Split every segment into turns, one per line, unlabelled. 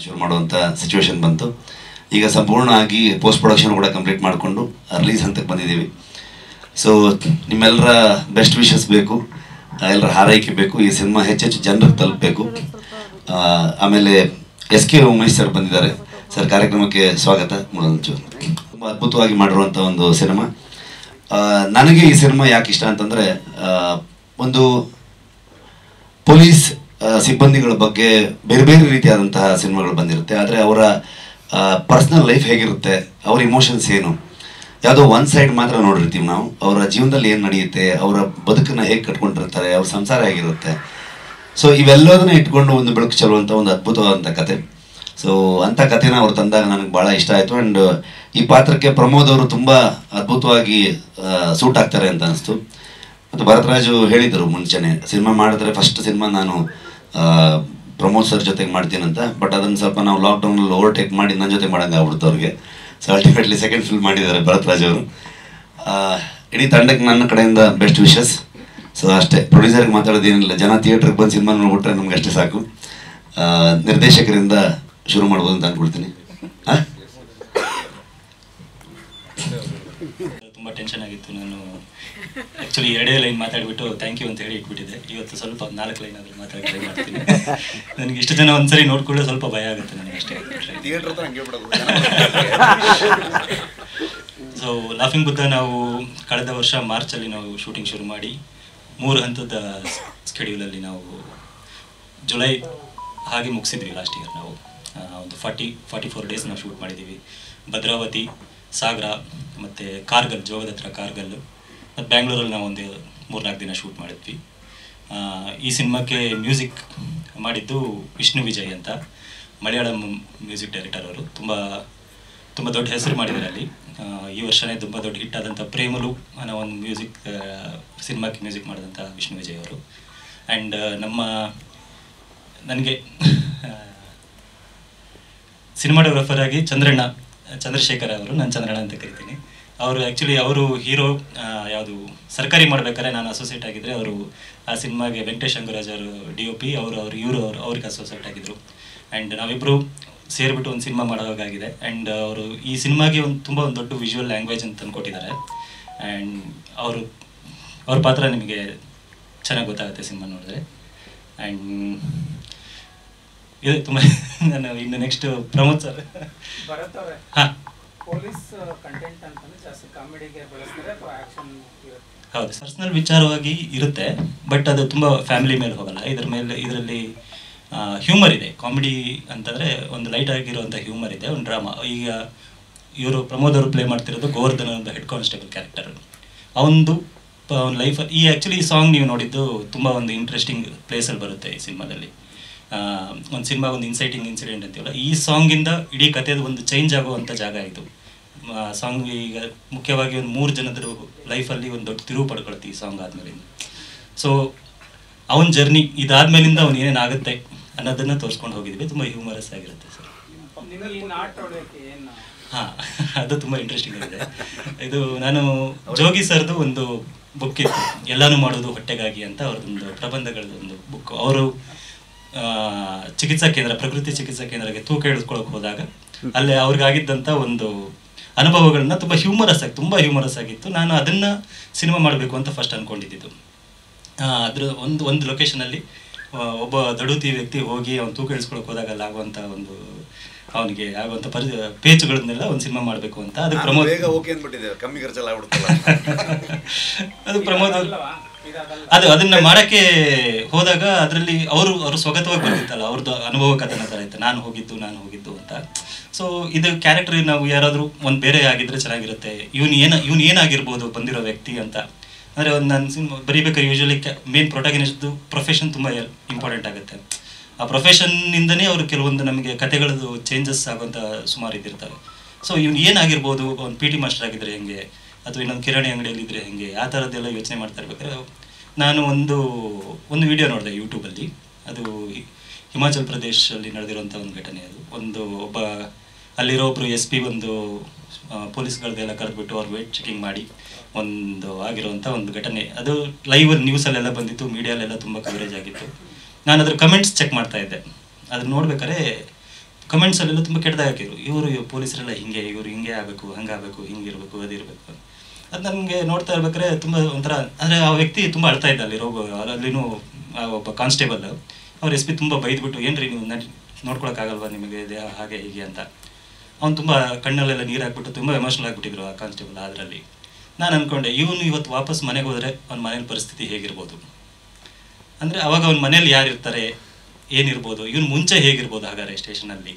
ಶುರು ಮಾಡುವಂಥ ಸಿಚುವೇಶನ್ ಬಂತು. ಈಗ ಸಂಪೂರ್ಣವಾಗಿ ಪೋಸ್ಟ್ ಪ್ರೊಡಕ್ಷನ್ ಕೂಡ ಕಂಪ್ಲೀಟ್ ಮಾಡಿಕೊಂಡು ರಿಲೀಸ್ ಹಂತಕ್ಕೆ ಬಂದಿದ್ದೀವಿ. ಸೊ ನಿಮ್ಮೆಲ್ಲರ ಬೆಸ್ಟ್ ವಿಶಸ್ ಬೇಕು, ಎಲ್ಲರ ಹಾರೈಕೆ ಬೇಕು. ಈ ಸಿನಿಮಾ ಹೆಚ್ಚೆಚ್ಚು ಜನರಿಗೆ ತಲುಪಬೇಕು. ಆಮೇಲೆ SK ಉಮೇಶ್ ಸರ್ ಬಂದಿದ್ದಾರೆ. ಸರ್ ಕಾರ್ಯಕ್ರಮಕ್ಕೆ ಸ್ವಾಗತ. ತುಂಬ ಅದ್ಭುತವಾಗಿ ಮಾಡಿರುವಂಥ ಒಂದು ಸಿನಿಮಾ. ನನಗೆ ಈ ಸಿನಿಮಾ ಯಾಕೆ ಇಷ್ಟ ಅಂತಂದರೆ, ಒಂದು ಪೊಲೀಸ್ ಸಿಬ್ಬಂದಿಗಳ ಬಗ್ಗೆ ಬೇರೆ ಬೇರೆ ರೀತಿಯಾದಂತಹ ಸಿನಿಮಾಗಳು ಬಂದಿರುತ್ತೆ. ಆದರೆ ಅವರ ಪರ್ಸ್ನಲ್ ಲೈಫ್ ಹೇಗಿರುತ್ತೆ, ಅವ್ರ ಇಮೋಷನ್ಸ್ ಏನು, ಯಾವುದೋ ಒನ್ ಸೈಡ್ ಮಾತ್ರ ನೋಡಿರ್ತೀವಿ ನಾವು. ಅವರ ಜೀವನದಲ್ಲಿ ಏನು ನಡೆಯುತ್ತೆ, ಅವರ ಬದುಕನ್ನು ಹೇಗೆ ಕಟ್ಕೊಂಡಿರ್ತಾರೆ, ಅವ್ರ ಸಂಸಾರ ಹೇಗಿರುತ್ತೆ. ಸೊ ಇವೆಲ್ಲದನ್ನ ಇಟ್ಕೊಂಡು ಒಂದು ಬೆಳಕು ಚೆಲ್ಲುವಂಥ ಒಂದು ಅದ್ಭುತವಾದಂಥ ಕತೆ. ಸೊ ಅಂಥ ಕಥೆನ ಅವ್ರು ತಂದಾಗ ನನಗೆ ಭಾಳ ಇಷ್ಟ ಆಯಿತು. ಆ್ಯಂಡ್ ಈ ಪಾತ್ರಕ್ಕೆ ಪ್ರಮೋದ್ ಅವರು ತುಂಬ ಅದ್ಭುತವಾಗಿ ಸೂಟ್ ಆಗ್ತಾರೆ ಅಂತ ಅನಿಸ್ತು. ಮತ್ತು ಭರತರಾಜು ಹೇಳಿದರು ಮುಂಚೆನೇ, ಸಿನಿಮಾ ಮಾಡಿದ್ರೆ ಫಸ್ಟ್ ಸಿನಿಮಾ ನಾನು ಪ್ರಮೋದ್ ಸರ್ ಜೊತೆಗೆ ಮಾಡ್ತೀನಂತ. ಬಟ್ ಅದನ್ನು ಸ್ವಲ್ಪ ನಾವು ಲಾಕ್ಡೌನಲ್ಲಿ ಓವರ್ಟೇಕ್ ಮಾಡಿ ನನ್ನ ಜೊತೆ ಮಾಡೋಂಗೆ ಆಗ್ಬಿಡ್ತು ಅವ್ರಿಗೆ. ಸೊ ಅಲ್ಟಿಮೇಟ್ಲಿ ಸೆಕೆಂಡ್ ಫಿಲ್ಮ್ ಮಾಡಿದ್ದಾರೆ ಭರತರಾಜ್ ಅವರು. ಇಡೀ ತಂಡಕ್ಕೆ ನನ್ನ ಕಡೆಯಿಂದ ಬೆಸ್ಟ್ ವಿಶಸ್. ಸೊ ಅಷ್ಟೇ, ಪ್ರೊಡ್ಯೂಸರ್ಗೆ ಮಾತಾಡೋದೇನಿಲ್ಲ, ಜನ ಥಿಯೇಟ್ರಿಗೆ ಬಂದು ಸಿನಿಮಾ ನೋಡ್ಬಿಟ್ರೆ ನಮ್ಗೆ ಅಷ್ಟೇ ಸಾಕು. ನಿರ್ದೇಶಕರಿಂದ ಶುರು ಮಾಡ್ಬೋದು ಅಂತ ಅಂದ್ಕೊಳ್ತೀನಿ.
ತುಂಬ ಟೆನ್ಷನ್ ಆಗಿತ್ತು. ನಾನು ಆ್ಯಕ್ಚುಲಿ 2 ಲೈನ್ ಮಾತಾಡಿಬಿಟ್ಟು ಥ್ಯಾಂಕ್ ಯು ಅಂತ ಹೇಳಿ ಇಟ್ಬಿಟ್ಟಿದ್ದೆ. ಇವತ್ತು ಸ್ವಲ್ಪ 4 ಲೈನ್ ಆದರೂ ಮಾತಾಡಿ ಟ್ರೈ ಮಾಡ್ತೀನಿ. ನನಗೆ ಇಷ್ಟು ಜನ ಒಂದ್ಸರಿ ನೋಡ್ಕೊಳ್ಳೋ ಸ್ವಲ್ಪ ಭಯ ಆಗುತ್ತೆ ನನಗೆ ಅಷ್ಟೇ. ಸೊ ಲಾಫಿಂಗ್ ಬುದ್ಧ ನಾವು ಕಳೆದ ವರ್ಷ ಮಾರ್ಚಲ್ಲಿ ನಾವು ಶೂಟಿಂಗ್ ಶುರು ಮಾಡಿ 3 ಹಂತದ ಸ್ಕೆಡ್ಯೂಲಲ್ಲಿ ನಾವು ಜುಲೈ ಹಾಗೆ ಮುಗಿಸಿದ್ವಿ ಲಾಸ್ಟ್ ಇಯರ್. ನಾವು ಒಂದು 44 ಡೇಸ್ ನಾವು ಶೂಟ್ ಮಾಡಿದ್ದೀವಿ. ಭದ್ರಾವತಿ, ಸಾಗರ ಮತ್ತು ಕಾರ್ಗಲ್, ಜೋಗದ ಹತ್ರ ಕಾರ್ಗಲ್ ಮತ್ತು ಬ್ಯಾಂಗ್ಳೂರಲ್ಲಿ ನಾವು ಒಂದು 3-4 ದಿನ ಶೂಟ್ ಮಾಡಿದ್ವಿ. ಈ ಸಿನಿಮಾಕ್ಕೆ ಮ್ಯೂಸಿಕ್ ಮಾಡಿದ್ದು ವಿಷ್ಣು ವಿಜಯ್ ಅಂತ, ಮಲಯಾಳಂ ಮ್ಯೂಸಿಕ್ ಡೈರೆಕ್ಟರ್ ಅವರು. ತುಂಬ ದೊಡ್ಡ ಹೆಸರು ಮಾಡಿದ್ದಾರೆ ಅಲ್ಲಿ. ಈ ವರ್ಷನೇ ತುಂಬ ದೊಡ್ಡ ಹಿಟ್ ಆದಂಥ ಪ್ರೇಮಲು ಅನ್ನೋ ಒಂದು ಸಿನಿಮಾಕ್ಕೆ ಮ್ಯೂಸಿಕ್ ಮಾಡಿದಂಥ ವಿಷ್ಣು ವಿಜಯ್ ಅವರು. ಆ್ಯಂಡ್ ನನಗೆ ಸಿನಿಮಾಟೋಗ್ರಫರ್ ಆಗಿ ಚಂದ್ರಶೇಖರ್ ಅವರು, ನಾನು ಚಂದ್ರಣ್ಣ ಅಂತ ಕರಿತೀನಿ. ಅವರು ಹೀರೋ ಯಾವುದು ಸರ್ಕಾರಿ ಮಾಡ್ಬೇಕಾದ್ರೆ ನಾನು ಅಸೋಸಿಯೇಟ್ ಆಗಿದ್ದರೆ, ಅವರು ಆ ಸಿನಿಮಾಗೆ ವೆಂಕಟೇಶ್ ಅಂಗರಾಜ್ ಅವರು DOP, ಅವ್ರಿಗೆ ಅಸೋಸಿಯೇಟ್ ಆಗಿದ್ದರು. ಆ್ಯಂಡ್ ನಾವಿಬ್ಬರು ಸೇರಿಬಿಟ್ಟು ಒಂದು ಸಿನಿಮಾ ಮಾಡೋವಾಗಿದೆ. ಆ್ಯಂಡ್ ಅವರು ಈ ಸಿನಿಮಾಗೆ ತುಂಬ ದೊಡ್ಡ ವಿಜುವಲ್ ಲ್ಯಾಂಗ್ವೇಜ್ ಅಂತ ತಂದುಕೊಟ್ಟಿದ್ದಾರೆ. ಆ್ಯಂಡ್ ಅವ್ರ ಪಾತ್ರ ನಿಮಗೆ ಚೆನ್ನಾಗಿ ಗೊತ್ತಾಗುತ್ತೆ ಸಿನಿಮಾ ನೋಡಿದ್ರೆ. ಆ್ಯಂಡ್ ಇದು ತುಂಬ ನಾನು ಇನ್ನು ನೆಕ್ಸ್ಟ್ ಪ್ರಮೋದ್ ಸರ್. ಹಾಂ, ಹೌದು, ಪರ್ಸನಲ್ ವಿಚಾರವಾಗಿ ಇರುತ್ತೆ, ಬಟ್ ಅದು ತುಂಬ ಫ್ಯಾಮಿಲಿ ಮೇಲೆ ಹೋಗಲ್ಲ. ಇದರಲ್ಲಿ ಹ್ಯೂಮರ್ ಇದೆ. ಕಾಮಿಡಿ ಅಂತಂದರೆ ಒಂದು ಲೈಟ್ ಆಗಿರುವಂಥ ಹ್ಯೂಮರ್ ಇದೆ, ಒಂದು ಡ್ರಾಮಾ. ಈಗ ಪ್ರಮೋದ್ ಅವರು ಪ್ಲೇ ಮಾಡ್ತಿರೋದು ಗೋವರ್ಧನ್ ಅಂತ ಹೆಡ್ ಕಾನ್ಸ್ಟೇಬಲ್ ಕ್ಯಾರೆಕ್ಟರ್. ಅವನ ಲೈಫಲ್ಲಿ ಈ ಸಾಂಗ್ ನೀವು ನೋಡಿದ್ದು ತುಂಬ ಒಂದು ಇಂಟ್ರೆಸ್ಟಿಂಗ್ ಪ್ಲೇಸಲ್ಲಿ ಬರುತ್ತೆ ಈ ಸಿನಿಮಾದಲ್ಲಿ. ಒಂದು ಸಿನಿಮಾ ಒಂದು ಇನ್ಸೈಟಿಂಗ್ ಇನ್ಸಿಡೆಂಟ್ ಅಂತೀವಲ್ಲ, ಈ ಸಾಂಗಿಂದ ಇಡೀ ಕಥೆದು ಒಂದು ಚೇಂಜ್ ಆಗುವಂಥ ಜಾಗ ಇದು. ಸಾಂಗ್ ಈಗ ಮುಖ್ಯವಾಗಿ ಒಂದು 3 ಜನದ ಲೈಫಲ್ಲಿ ಒಂದು ದೊಡ್ಡ ತಿರುವು ಪಡ್ಕೊಳುತ್ತೆ ಈ ಸಾಂಗ್ ಆದಮೇಲಿಂದ. ಸೊ ಅವನ ಜರ್ನಿ ಇದಾದ್ಮೇಲಿಂದ ಅವ್ನು ಏನೇನಾಗುತ್ತೆ ಅನ್ನೋದನ್ನು ತೋರಿಸ್ಕೊಂಡು ಹೋಗಿದ್ವಿ. ತುಂಬ ಹ್ಯೂಮರಸ್ ಆಗಿರುತ್ತೆ ಸರ್. ಹಾಂ, ಅದು ತುಂಬ ಇಂಟ್ರೆಸ್ಟಿಂಗ್ ಆಗಿದೆ. ಇದು ನಾನು ಜೋಗಿ ಸರ್ದು ಒಂದು ಬುಕ್ ಇತ್ತು, ಎಲ್ಲನೂ ಮಾಡೋದು ಹೊಟ್ಟೆಗಾಗಿ ಅಂತ. ಅವ್ರದ್ದೊಂದು ಪ್ರಬಂಧಗಳದೊಂದು ಬುಕ್. ಅವರು ಪ್ರಕೃತಿ ಚಿಕಿತ್ಸಾ ಕೇಂದ್ರಕ್ಕೆ ತೂಕ ಇಳಿಸ್ಕೊಳಕ್ಕೆ ಹೋದಾಗ ಅಲ್ಲೇ ಅವ್ರಿಗಾಗಿದ್ದಂಥ ಒಂದು ಅನುಭವಗಳನ್ನ ತುಂಬ ಹ್ಯೂಮರಸ್ ಆಗಿತ್ತು. ನಾನು ಅದನ್ನು ಸಿನಿಮಾ ಮಾಡಬೇಕು ಅಂತ ಫಸ್ಟ್ ಅಂದ್ಕೊಂಡಿದ್ದು. ಅದ್ರ ಒಂದು ಲೊಕೇಶನಲ್ಲಿ ಒಬ್ಬ ದಡುತಿ ವ್ಯಕ್ತಿ ಹೋಗಿ ಅವ್ನು ತೂಕ ಇಳಿಸ್ಕೊಳಕ್ಕೆ ಹೋದಾಗ ಅಲ್ಲಿ ಆಗುವಂಥ ಅವನಿಗೆ ಆಗುವಂಥ ಪೇಚುಗಳನ್ನೆಲ್ಲ ಒಂದು ಸಿನಿಮಾ ಮಾಡಬೇಕು ಅಂತ. ಅದು ಪ್ರಮೋದ್ ಅದು ಪ್ರಮೋದ್ ಅದನ್ನ ಮಾಡಕ್ಕೆ ಹೋದಾಗ ಅದರಲ್ಲಿ ಅವರು ಸ್ವಗತವಾಗಿ ಬಂದಿತ್ತಲ್ಲ, ಅವ್ರದ್ದು ಅನುಭವ ಕಥನ ಥರ ಇತ್ತು, ನಾನು ಹೋಗಿದ್ದು ಅಂತ. ಸೊ ಇದು ಕ್ಯಾರೆಕ್ಟರ್ ನಾವು ಯಾರಾದರೂ ಒಂದು ಬೇರೆ ಆಗಿದ್ರೆ ಚೆನ್ನಾಗಿರುತ್ತೆ. ಇವನು ಏನಾಗಿರ್ಬೋದು ಬಂದಿರೋ ವ್ಯಕ್ತಿ ಅಂತ. ಅಂದರೆ ಒಂದು ನಾನು ಸಿನಿಮಾ ಬರೀಬೇಕಾದ್ರೆ ಯೂಶ್ವಲಿ ಮೇನ್ ಪ್ರೊಟಾಗನಿಸ್ಟ್ದು ಪ್ರೊಫೆಷನ್ ತುಂಬ ಇಂಪಾರ್ಟೆಂಟ್ ಆಗುತ್ತೆ. ಆ ಪ್ರೊಫೆಷನ್ನಿಂದನೇ ಅವರು ಕೆಲವೊಂದು ನಮಗೆ ಕತೆಗಳದ್ದು ಚೇಂಜಸ್ ಆಗುವಂಥ ಸುಮಾರು ಇದ್ದಿರ್ತವೆ. ಸೊ ಇವನು ಏನಾಗಿರ್ಬೋದು, ಒಂದು PT ಮಾಸ್ಟರ್ ಆಗಿದ್ರೆ ಹೆಂಗೆ, ಅಥವಾ ಇನ್ನೊಂದು ಕಿರಾಣಿ ಅಂಗಡಿಯಲ್ಲಿದ್ದರೆ ಹೆಂಗೆ, ಆ ಥರದ್ದೆಲ್ಲ ಯೋಚನೆ ಮಾಡ್ತಾ ಇರ್ಬೇಕಾದ್ರೆ ನಾನು ಒಂದು ವಿಡಿಯೋ ನೋಡಿದೆ ಯೂಟ್ಯೂಬಲ್ಲಿ. ಅದು ಹಿಮಾಚಲ್ ಪ್ರದೇಶಲ್ಲಿ ನಡೆದಿರುವಂಥ ಒಂದು ಘಟನೆ. ಅದು ಒಬ್ಬ ಅಲ್ಲಿರೋ ಒಬ್ಬರು SP ಒಂದು ಪೊಲೀಸ್ಗಳದ್ದೆಲ್ಲ ಕರೆದ್ಬಿಟ್ಟು ಅವ್ರು ವೇಟ್ ಚೆಕಿಂಗ್ ಮಾಡಿ ಆಗಿರುವಂಥ ಒಂದು ಘಟನೆ. ಅದು ಲೈವ್ ನ್ಯೂಸಲ್ಲೆಲ್ಲ ಬಂದಿತ್ತು, ಮೀಡಿಯಾಲೆಲ್ಲ ತುಂಬ ಕವರೇಜ್ ಆಗಿತ್ತು. ನಾನು ಅದ್ರ ಕಮೆಂಟ್ಸ್ ಚೆಕ್ ಮಾಡ್ತಾ ಇದ್ದೆ. ಅದನ್ನ ನೋಡ್ಬೇಕಾದ್ರೆ ಕಮೆಂಟ್ಸಲ್ಲೆಲ್ಲ ತುಂಬ ಕೆಟ್ಟದಾಗ ಹಾಕಿದ್ರು, ಇವರು ಪೊಲೀಸರೆಲ್ಲ ಹಿಂಗೆ, ಇವರು ಹಿಂಗೆ ಆಗಬೇಕು, ಹಂಗಾಗಬೇಕು, ಹಿಂಗಿರಬೇಕು, ಅದಿರಬೇಕು. ಅದು ನನಗೆ ನೋಡ್ತಾ ಇರ್ಬೇಕಾದ್ರೆ ತುಂಬ ಒಂಥರ, ಅಂದರೆ ಆ ವ್ಯಕ್ತಿ ತುಂಬ ಅಳ್ತಾ ಇದ್ದ ಅಲ್ಲಿ ಅಲ್ಲಿನೂ ಒಬ್ಬ ಕಾನ್ಸ್ಟೇಬಲ್ ಅವ್ರ SP ತುಂಬ ಬೈದ್ಬಿಟ್ಟು, ಏನ್ರಿ ನೀವು ನೋಡ್ಕೊಳಕ್ಕಾಗಲ್ವಾ ನಿಮಗೆ ಇದೆ ಹಾಗೆ ಹೀಗೆ ಅಂತ. ಅವ್ನು ತುಂಬ ಕಣ್ಣಲ್ಲೆಲ್ಲ ನೀರು ಹಾಕ್ಬಿಟ್ಟು ತುಂಬ ಎಮೋಷ್ನಲ್ ಆಗಿಬಿಟ್ಟಿದ್ರು ಆ ಕಾನ್ಸ್ಟೇಬಲ್. ಅದರಲ್ಲಿ ನಾನು ಅಂದ್ಕೊಂಡೆ, ಇವನು ಇವತ್ತು ವಾಪಸ್ ಮನೆಗೆ ಹೋದರೆ ಅವ್ನ ಮನೇಲಿ ಪರಿಸ್ಥಿತಿ ಹೇಗಿರ್ಬೋದು, ಅಂದರೆ ಅವಾಗ ಅವ್ನ ಮನೇಲಿ ಯಾರಿರ್ತಾರೆ, ಏನಿರ್ಬೋದು, ಇವನು ಮುಂಚೆ ಹೇಗಿರ್ಬೋದು ಹಾಗಾದ್ರೆ ಸ್ಟೇಷನಲ್ಲಿ.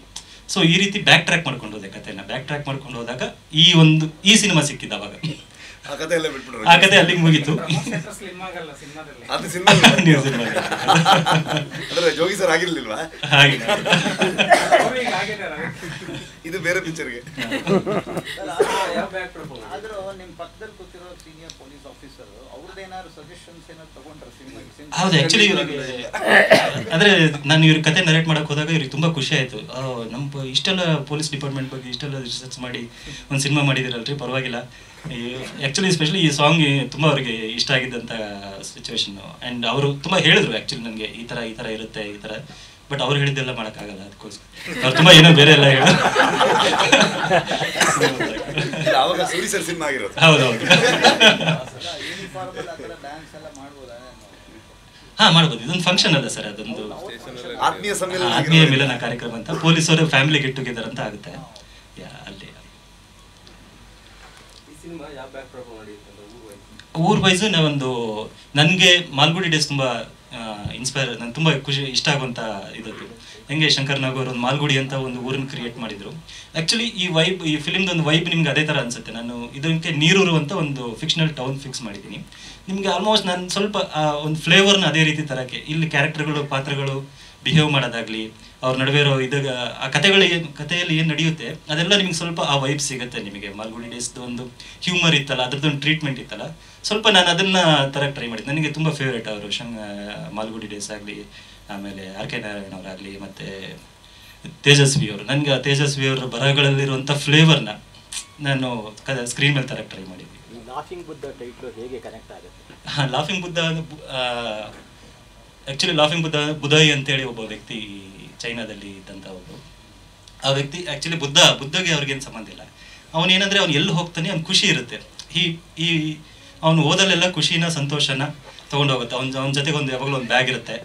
ಸೊ ಈ ರೀತಿ ಬ್ಯಾಕ್ ಟ್ರ್ಯಾಕ್ ಮಾಡ್ಕೊಂಡು ಹೋದೆ ಕಥೆನ. ಬ್ಯಾಕ್ ಟ್ರ್ಯಾಕ್ ಮಾಡ್ಕೊಂಡು ಹೋದಾಗ ಈ ಸಿನಿಮಾ ಸಿಕ್ಕಿದ್ದು ಅವಾಗ. ಆ ಕತೆ ಅಲ್ಲಿಗೆ ಮುಗೀತು.
ಜೋಗಿ ಸರ್ ಆಗಿರ್ಲಿಲ್ವಾ? ಇದು ಬೇರೆ ಪಿಕ್ಚರ್ಗೆ.
ಆದ್ರೂ ನಿಮ್ ಪಕ್ಕದಲ್ಲಿ ಕೂತಿರೋ ಸೀನಿಯರ್ ಪೊಲೀಸ್ ಆಫೀಸರ್ ಅವ್ರದ್ದೇನಾದ್ರು ಸಜೆಷನ್ಸ್ ಏನಾದ್ರು ತಗೊಂಡ್ರೆ ಸಿನಿಮಾಗೆ?
ಹೌದು, ಆಕ್ಚುಲಿ ಇವರಿಗೆ ಅಂದ್ರೆ ನಾನು ಇವ್ರ ಕತೆ ನರೇಟ್ ಮಾಡಕ್ ಹೋದಾಗ ಇವ್ರಿಗೆ ತುಂಬಾ ಖುಷಿ ಆಯ್ತು. ನಮ್ಮ ಇಷ್ಟೆಲ್ಲ ಪೊಲೀಸ್ ಡಿಪಾರ್ಟ್ಮೆಂಟ್ ಬಗ್ಗೆ ಇಷ್ಟೆಲ್ಲ ರಿಸರ್ಚ್ ಮಾಡಿ ಒಂದು ಸಿನಿಮಾ ಮಾಡಿದಿರಲ್ರಿ, ಪರವಾಗಿಲ್ಲ. ಆ್ಯಕ್ಚುಲಿ ಸ್ಪೆಷಲಿ ಈ ಸಾಂಗ್ ತುಂಬ ಅವ್ರಿಗೆ ಇಷ್ಟ ಆಗಿದ್ದಂಥ ಸಿಚುವೇಶನ್ನು. ಆ್ಯಂಡ್ ಅವರು ತುಂಬ ಹೇಳಿದ್ರು ಆ್ಯಕ್ಚುಲಿ ನನಗೆ ಈ ಥರ ಇರುತ್ತೆ ಈ ಥರ. ಬಟ್ ಅವ್ರು ಹೇಳಿದ್ದೆಲ್ಲ ಮಾಡೋಕ್ಕಾಗಲ್ಲ, ಅದಕ್ಕೋಸ್ಕರ ಅವ್ರು ತುಂಬ ಏನೋ ಬೇರೆ ಎಲ್ಲ ಹೇಳಿದ್ರು. ಹೌದೌದು. ಹಾಂ, ಮಾಡ್ಬೋದು. ಇದೊಂದು ಫಂಕ್ಷನ್ ಅಲ್ಲ ಸರ್, ಅದೊಂದು ಆತ್ಮೀಯ ಮಿಲನ ಕಾರ್ಯಕ್ರಮ ಅಂತ, ಪೊಲೀಸರು ಫ್ಯಾಮಿಲಿ ಗೆಟ್ ಟುಗೆದರ್ ಅಂತ ಆಗುತ್ತೆ ಅಲ್ಲಿ. ಊರ್ ವೈಸು ನಾವೊಂದು, ನನಗೆ ಮಾಲ್ಗುಡಿ ಡೇಸ್ ತುಂಬ ಇನ್ಸ್ಪೈರ್, ನಂಗೆ ತುಂಬ ಇಷ್ಟ ಆಗುವಂಥ ಇದದ್ದು. ಹೆಂಗೆ ಶಂಕರ್ ನಾಗ್ ಅವರು ಒಂದು ಮಾಲ್ಗುಡಿ ಅಂತ ಒಂದು ಊರನ್ನು ಕ್ರಿಯೇಟ್ ಮಾಡಿದ್ರು. ಆ್ಯಕ್ಚುಲಿ ಈ ಫಿಲಿಮ್ದೊಂದು ವೈಬ್ ನಿಮ್ಗೆ ಅದೇ ಥರ ಅನಿಸುತ್ತೆ. ನಾನು ಇದಕ್ಕೆ ನೀರೂರು ಅಂತ ಒಂದು ಫಿಕ್ಷನಲ್ ಟೌನ್ ಫಿಕ್ಸ್ ಮಾಡಿದ್ದೀನಿ. ನಿಮಗೆ ಆಲ್ಮೋಸ್ಟ್ ನಾನು ಸ್ವಲ್ಪ ಒಂದು ಫ್ಲೇವರ್ನ ಅದೇ ರೀತಿ ತರಕ್ಕೆ, ಇಲ್ಲಿ ಕ್ಯಾರೆಕ್ಟರ್ಗಳು, ಪಾತ್ರಗಳು ಬಿಹೇವ್ ಮಾಡೋದಾಗ್ಲಿ, ಅವ್ರ ನಡುವೆ ಇರೋ ಆ ಕಥೆಯಲ್ಲಿ ಏನು ನಡೆಯುತ್ತೆ ಅದೆಲ್ಲ ನಿಮ್ಗೆ ಸ್ವಲ್ಪ ಆ ವೈಬ್ ಸಿಗುತ್ತೆ ನಿಮಗೆ. ಮಾಲ್ಗುಡಿ ಡೇಸ್ದು ಒಂದು ಹ್ಯೂಮರ್ ಇತ್ತಲ್ಲ, ಅದ್ರದ್ದೊಂದು ಟ್ರೀಟ್ಮೆಂಟ್ ಇತ್ತಲ್ಲ, ಸ್ವಲ್ಪ ನಾನು ಅದನ್ನು ತರಕ್ಕೆ ಟ್ರೈ ಮಾಡಿದ್ದೆ. ನನಗೆ ತುಂಬ ಫೇವ್ರೇಟ್ ಅವರು ಮಾಲ್ಗುಡಿ ಡೇಸ್ ಆಗಲಿ, ಆಮೇಲೆ RK ನಾರಾಯಣ್ ಅವರಾಗಲಿ, ಮತ್ತು ತೇಜಸ್ವಿ ಅವರು. ನನಗೆ ಆ ತೇಜಸ್ವಿ ಅವರ ಬರಹಗಳಲ್ಲಿರುವಂಥ ಫ್ಲೇವರ್ನ ನಾನು ಸ್ಕ್ರೀನ್ ಮೇಲೆ ತರಕ್ಕೆ ಟ್ರೈ ಮಾಡಿದ್ವಿ.
ಲಾಫಿಂಗ್ ಬುದ್ಧ ಟೈಟ್ಲು ಹೇಗೆ ಕನೆಕ್ಟ್ ಆಗುತ್ತೆ?
ಹಾಂ, ಲಾಫಿಂಗ್ ಬುದ್ಧ ಆ್ಯಕ್ಚುಲಿ ಲಾಫಿಂಗ್ ಬುದ್ಧಾಯಿ ಅಂತೇಳಿ ಒಬ್ಬ ವ್ಯಕ್ತಿ ಚೈನಾದಲ್ಲಿ ಇದ್ದಂಥ ಒಬ್ಬರು. ಆ ವ್ಯಕ್ತಿ ಆ್ಯಕ್ಚುಲಿ ಬುದ್ಧಗೆ ಅವ್ರಿಗೇನು ಸಂಬಂಧ ಇಲ್ಲ. ಅವನೇನಂದರೆ ಅವ್ನು ಎಲ್ಲಿ ಹೋಗ್ತಾನೆ ಅವ್ನು ಖುಷಿ ಇರುತ್ತೆ. ಅವನು ಓದಲೆಲ್ಲ ಖುಷಿನ ಸಂತೋಷನ ತೊಗೊಂಡೋಗುತ್ತೆ. ಅವನ ಜೊತೆಗೆ ಯಾವಾಗಲೂ ಒಂದು ಬ್ಯಾಗ್ ಇರುತ್ತೆ.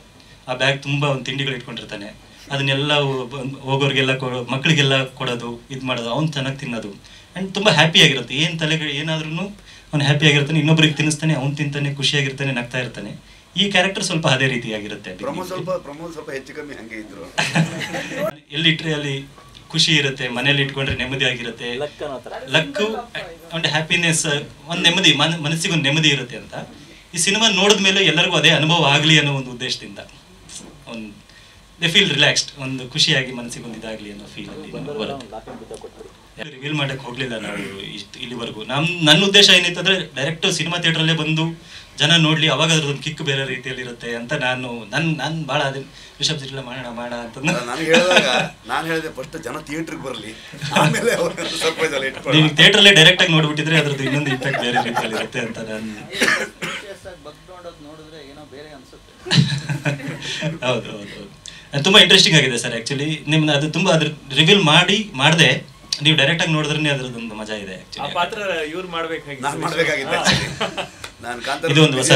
ಆ ಬ್ಯಾಗ್ ತುಂಬ ಒಂದು ತಿಂಡಿಗಳು ಇಟ್ಕೊಂಡಿರ್ತಾನೆ. ಅದನ್ನೆಲ್ಲ ಹೋಗೋರಿಗೆಲ್ಲ ಮಕ್ಕಳಿಗೆಲ್ಲ ಕೊಡೋದು, ಇದು ಮಾಡೋದು, ಅವ್ನು ಚೆನ್ನಾಗಿ ತಿನ್ನೋದು. ಆ್ಯಂಡ್ ತುಂಬ ಹ್ಯಾಪಿಯಾಗಿರುತ್ತೆ. ಏನು ತಲೆಗಳು ಏನಾದ್ರೂ ಅವ್ನು ಹ್ಯಾಪಿಯಾಗಿರ್ತಾನೆ, ಇನ್ನೊಬ್ರಿಗೆ ತಿನ್ನಿಸ್ತಾನೆ, ಅವ್ನು ತಿಂತಾನೆ, ಖುಷಿಯಾಗಿರ್ತಾನೆ, ನಗ್ತಾ ಇರ್ತಾನೆ. ಈ ಕ್ಯಾರೆಕ್ಟರ್ ಸ್ವಲ್ಪ ಅದೇ ರೀತಿಯಾಗಿರುತ್ತೆ. ಎಲ್ಲಿಟ್ರೆ ಅಲ್ಲಿ ಖುಷಿ ಇರುತ್ತೆ, ಮನೇಲಿ ಇಟ್ಕೊಂಡ್ರೆ ನೆಮ್ಮದಿ ಆಗಿರುತ್ತೆ. ಲಕ್ಕು ಒಂದು ಹ್ಯಾಪಿನೆಸ್, ಒಂದು ನೆಮ್ಮದಿ, ಮನಸ್ಸಿಗೆ ಒಂದು ನೆಮ್ಮದಿ ಇರುತ್ತೆ ಅಂತ ಈ ಸಿನಿಮಾ ನೋಡಿದ ಮೇಲೆ ಎಲ್ಲರಿಗೂ ಅದೇ ಅನುಭವ ಆಗಲಿ ಅನ್ನೋ ಒಂದು ಉದ್ದೇಶದಿಂದ ಒಂದು ದೇ ಫೀಲ್ ರಿಲ್ಯಾಕ್ಸ್ಡ್, ಒಂದು ಖುಷಿಯಾಗಿ ಮನಸ್ಸಿಗೆ ಒಂದು ಇದಾಗಲಿ ಅನ್ನೋ ಫೀಲಲ್ಲಿ ರಿವೀಲ್ ಮಾಡಕ್ಕೆ ಹೋಗಲಿಲ್ಲ ನಾವು ಇಲ್ಲಿವರೆಗೂ. ನನ್ನ ಉದ್ದೇಶ ಏನಿತ್ತು ಅಂದರೆ ಡೈರೆಕ್ಟ್ ಸಿನಿಮಾ ಥಿಯೇಟ್ರಲ್ಲೇ ಬಂದು ಜನ ನೋಡಲಿ, ಅವಾಗ ಅದ್ರದ್ದು ಕ್ಕಿಕ್ ಬೇರೆ ರೀತಿಯಲ್ಲಿ ಇರುತ್ತೆ ಅಂತ ನಾನು ಭಾಳ ಅದೇ ರಿಷಬ್ ಜಿಲ್ಲ ಮಾಡೋಣ ಅಂತ
ನಾನು ಹೇಳಿದೆ. ಫಸ್ಟ್ ಜನ ಥಿಯೇಟ್ರಿಗೆ ಬರಲಿ, ಆಮೇಲೆ
ನೀವು ಥಿಯೇಟ್ರಲ್ಲೇ ಡೈರೆಕ್ಟಾಗಿ ನೋಡ್ಬಿಟ್ಟಿದ್ರೆ ಅದ್ರದ್ದು ಇನ್ನೊಂದು ಇಂಪ್ಯಾಕ್ಟ್ ಬೇರೆ ರೀತಿಯಲ್ಲಿ ಇರುತ್ತೆ ಅಂತ ನಾನು. ಹೌದು ಹೌದು ಹೌದು, ಅದು ತುಂಬ ಇಂಟ್ರೆಸ್ಟಿಂಗ್ ಆಗಿದೆ ಸರ್. ಆ್ಯಕ್ಚುಲಿ ನಿಮ್ನ ಅದು ತುಂಬ ಅದ್ರ ರಿವೀಲ್ ಮಾಡದೆ ನೀವು ಡೈರೆಕ್ಟಾಗಿ ನೋಡಿದ್ರೆ ಅದರದೊಂದು ಮಜಾ ಇದೆ. ಇದು ಒಂದು ಹೊಸ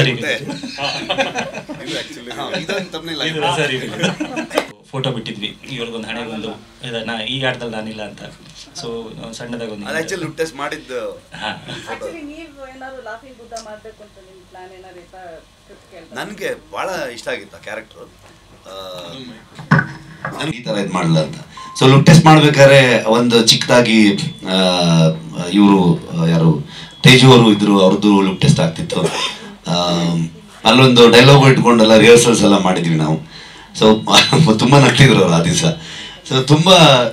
ಫೋಟೋ ಬಿಟ್ಟಿದ್ವಿ ಇವ್ರದ್ದೊಂದು ಹಣೆಗೊಂದು ಈ ಆಟದಲ್ಲಿ ನಾನಿಲ್ಲ ಅಂತ. ಸೊ ಸಣ್ಣದಾಗ ಒಂದು
ಮಾಡಿದ್ದು. ನನಗೆ ಬಹಳ ಇಷ್ಟ ಆಗಿತ್ತು ಆ ಕ್ಯಾರೆಕ್ಟರ್.
ನನಗೆ ಈ ಥರ ಇದು ಮಾಡಲ್ಲ ಅಂತ. ಸೊ ಲುಕ್ ಟೆಸ್ಟ್ ಮಾಡ್ಬೇಕಾದ್ರೆ ಒಂದು ಚಿಕ್ಕದಾಗಿ ಇವರು ಯಾರು ತೇಜು ಅವರು ಇದ್ರು, ಅವ್ರದ್ದು ಲುಕ್ ಟೆಸ್ಟ್ ಆಗ್ತಿತ್ತು. ಅಲ್ಲೊಂದು ಡೈಲಾಗ್ ಇಟ್ಕೊಂಡೆಲ್ಲ ರಿಹರ್ಸಲ್ಸ್ ಎಲ್ಲ ಮಾಡಿದ್ವಿ ನಾವು. ಸೊ ತುಂಬ ನಗ್ತಿದ್ರು ಅವರು ಆ ದಿವಸ. ಸೊ ತುಂಬ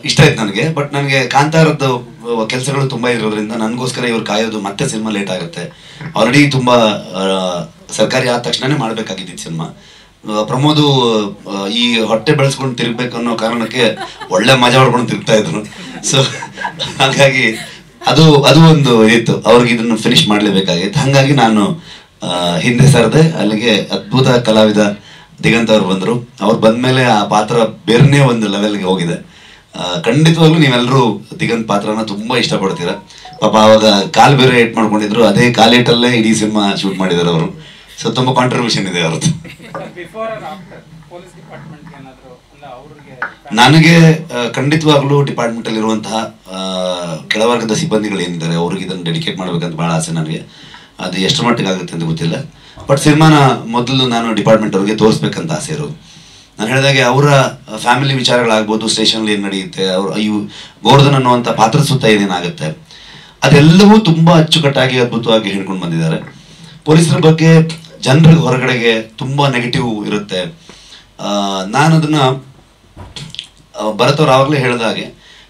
ಇಷ್ಟ ಆಯ್ತು ನನಗೆ. ಬಟ್ ನನಗೆ ಕಾಂತಾರದ್ದು ಕೆಲಸಗಳು ತುಂಬ ಇರೋದ್ರಿಂದ ನನಗೋಸ್ಕರ ಇವ್ರು ಕಾಯೋದು ಮತ್ತೆ ಸಿನಿಮಾ ಲೇಟ್ ಆಗುತ್ತೆ. ಆಲ್ರೆಡಿ ತುಂಬ ಸರ್ಕಾರಿ ಆದ ತಕ್ಷಣನೇ ಮಾಡಬೇಕಾಗಿದ್ದಿದ್ದು ಸಿನಿಮಾ. ಪ್ರಮೋದು ಈ ಹೊಟ್ಟೆ ಬೆಳೆಸ್ಕೊಂಡು ತಿರುಗ್ಬೇಕು ಅನ್ನೋ ಕಾರಣಕ್ಕೆ ಒಳ್ಳೆ ಮಜಾ ಹೊಡ್ಕೊಂಡು ತಿರುಗ್ತಾ ಇದ್ರು. ಸೊ ಹಾಗಾಗಿ ಅದು ಒಂದು ಇತ್ತು, ಅವ್ರಿಗೆ ಇದನ್ನು ಫಿನಿಶ್ ಮಾಡಲೇಬೇಕಾಗಿತ್ತು. ಹಾಗಾಗಿ ನಾನು ಹಿಂದೆ ಸರದೆ. ಅಲ್ಲಿಗೆ ಅದ್ಭುತ ಕಲಾವಿದ ದಿಗಂತ್ ಅವ್ರು ಬಂದರು. ಅವ್ರು ಬಂದಮೇಲೆ ಆ ಪಾತ್ರ ಬೇರೆನೇ ಒಂದು ಲೆವೆಲ್ಗೆ ಹೋಗಿದೆ. ಖಂಡಿತವಾಗ್ಲೂ ನೀವೆಲ್ಲರೂ ದಿಗಂತ್ ಪಾತ್ರನ ತುಂಬ ಇಷ್ಟಪಡ್ತೀರಾ. ಪಾಪ ಅವಾಗ ಕಾಲು ಬೇರೆ ಏಟ್ ಮಾಡ್ಕೊಂಡಿದ್ರು, ಅದೇ ಕಾಲೇಟಲ್ಲೇ ಇಡೀ ಸಿನಿಮಾ ಶೂಟ್ ಮಾಡಿದ್ದಾರೆ ಅವರು. ಸೊ ತುಂಬ ಕಾಂಟ್ರಿಬ್ಯೂಷನ್ ಇದೆ ಅವ್ರದ್ದು. ನನಗೆ ಖಂಡಿತವಾಗ್ಲೂ ಡಿಪಾರ್ಟ್ಮೆಂಟಲ್ಲಿ ಇರುವಂತಹ ಕೆಳವರ್ಗದ ಸಿಬ್ಬಂದಿಗಳು ಏನಿದ್ದಾರೆ ಅವ್ರಿಗೆ ಇದನ್ನು ಡೆಡಿಕೇಟ್ ಮಾಡ್ಬೇಕಂತ ಭಾಳ ಆಸೆ ನನಗೆ. ಅದು ಎಷ್ಟು ಮಟ್ಟಿಗೆ ಆಗುತ್ತೆ ಅಂತ ಗೊತ್ತಿಲ್ಲ. ಬಟ್ ಸಿನಿಮಾನ ಮೊದಲು ನಾನು ಡಿಪಾರ್ಟ್ಮೆಂಟ್ ಅವ್ರಿಗೆ ತೋರಿಸ್ಬೇಕಂತ ಆಸೆ ಇರೋದು. ನಾನು ಹೇಳಿದಾಗೆ ಅವರ ಫ್ಯಾಮಿಲಿ ವಿಚಾರಗಳಾಗ್ಬೋದು, ಸ್ಟೇಷನಲ್ಲಿ ಏನು ನಡೆಯುತ್ತೆ, ಇವು ಗೋವರ್ಧನ್ ಅನ್ನುವಂಥ ಪಾತ್ರದ ಸುತ್ತ ಏನೇನಾಗುತ್ತೆ ಅದೆಲ್ಲವೂ ತುಂಬ ಅಚ್ಚುಕಟ್ಟಾಗಿ ಅದ್ಭುತವಾಗಿ ಹೇಳ್ಕೊಂಡು ಬಂದಿದ್ದಾರೆ. ಪೊಲೀಸರ ಬಗ್ಗೆ ಜನರಿಗೆ ಹೊರಗಡೆಗೆ ತುಂಬ ನೆಗೆಟಿವ್ ಇರುತ್ತೆ. ನಾನು ಅದನ್ನು ಭರತ್ ಅವ್ರು ಆವಾಗಲೇ ಹೇಳಿದಾಗೆ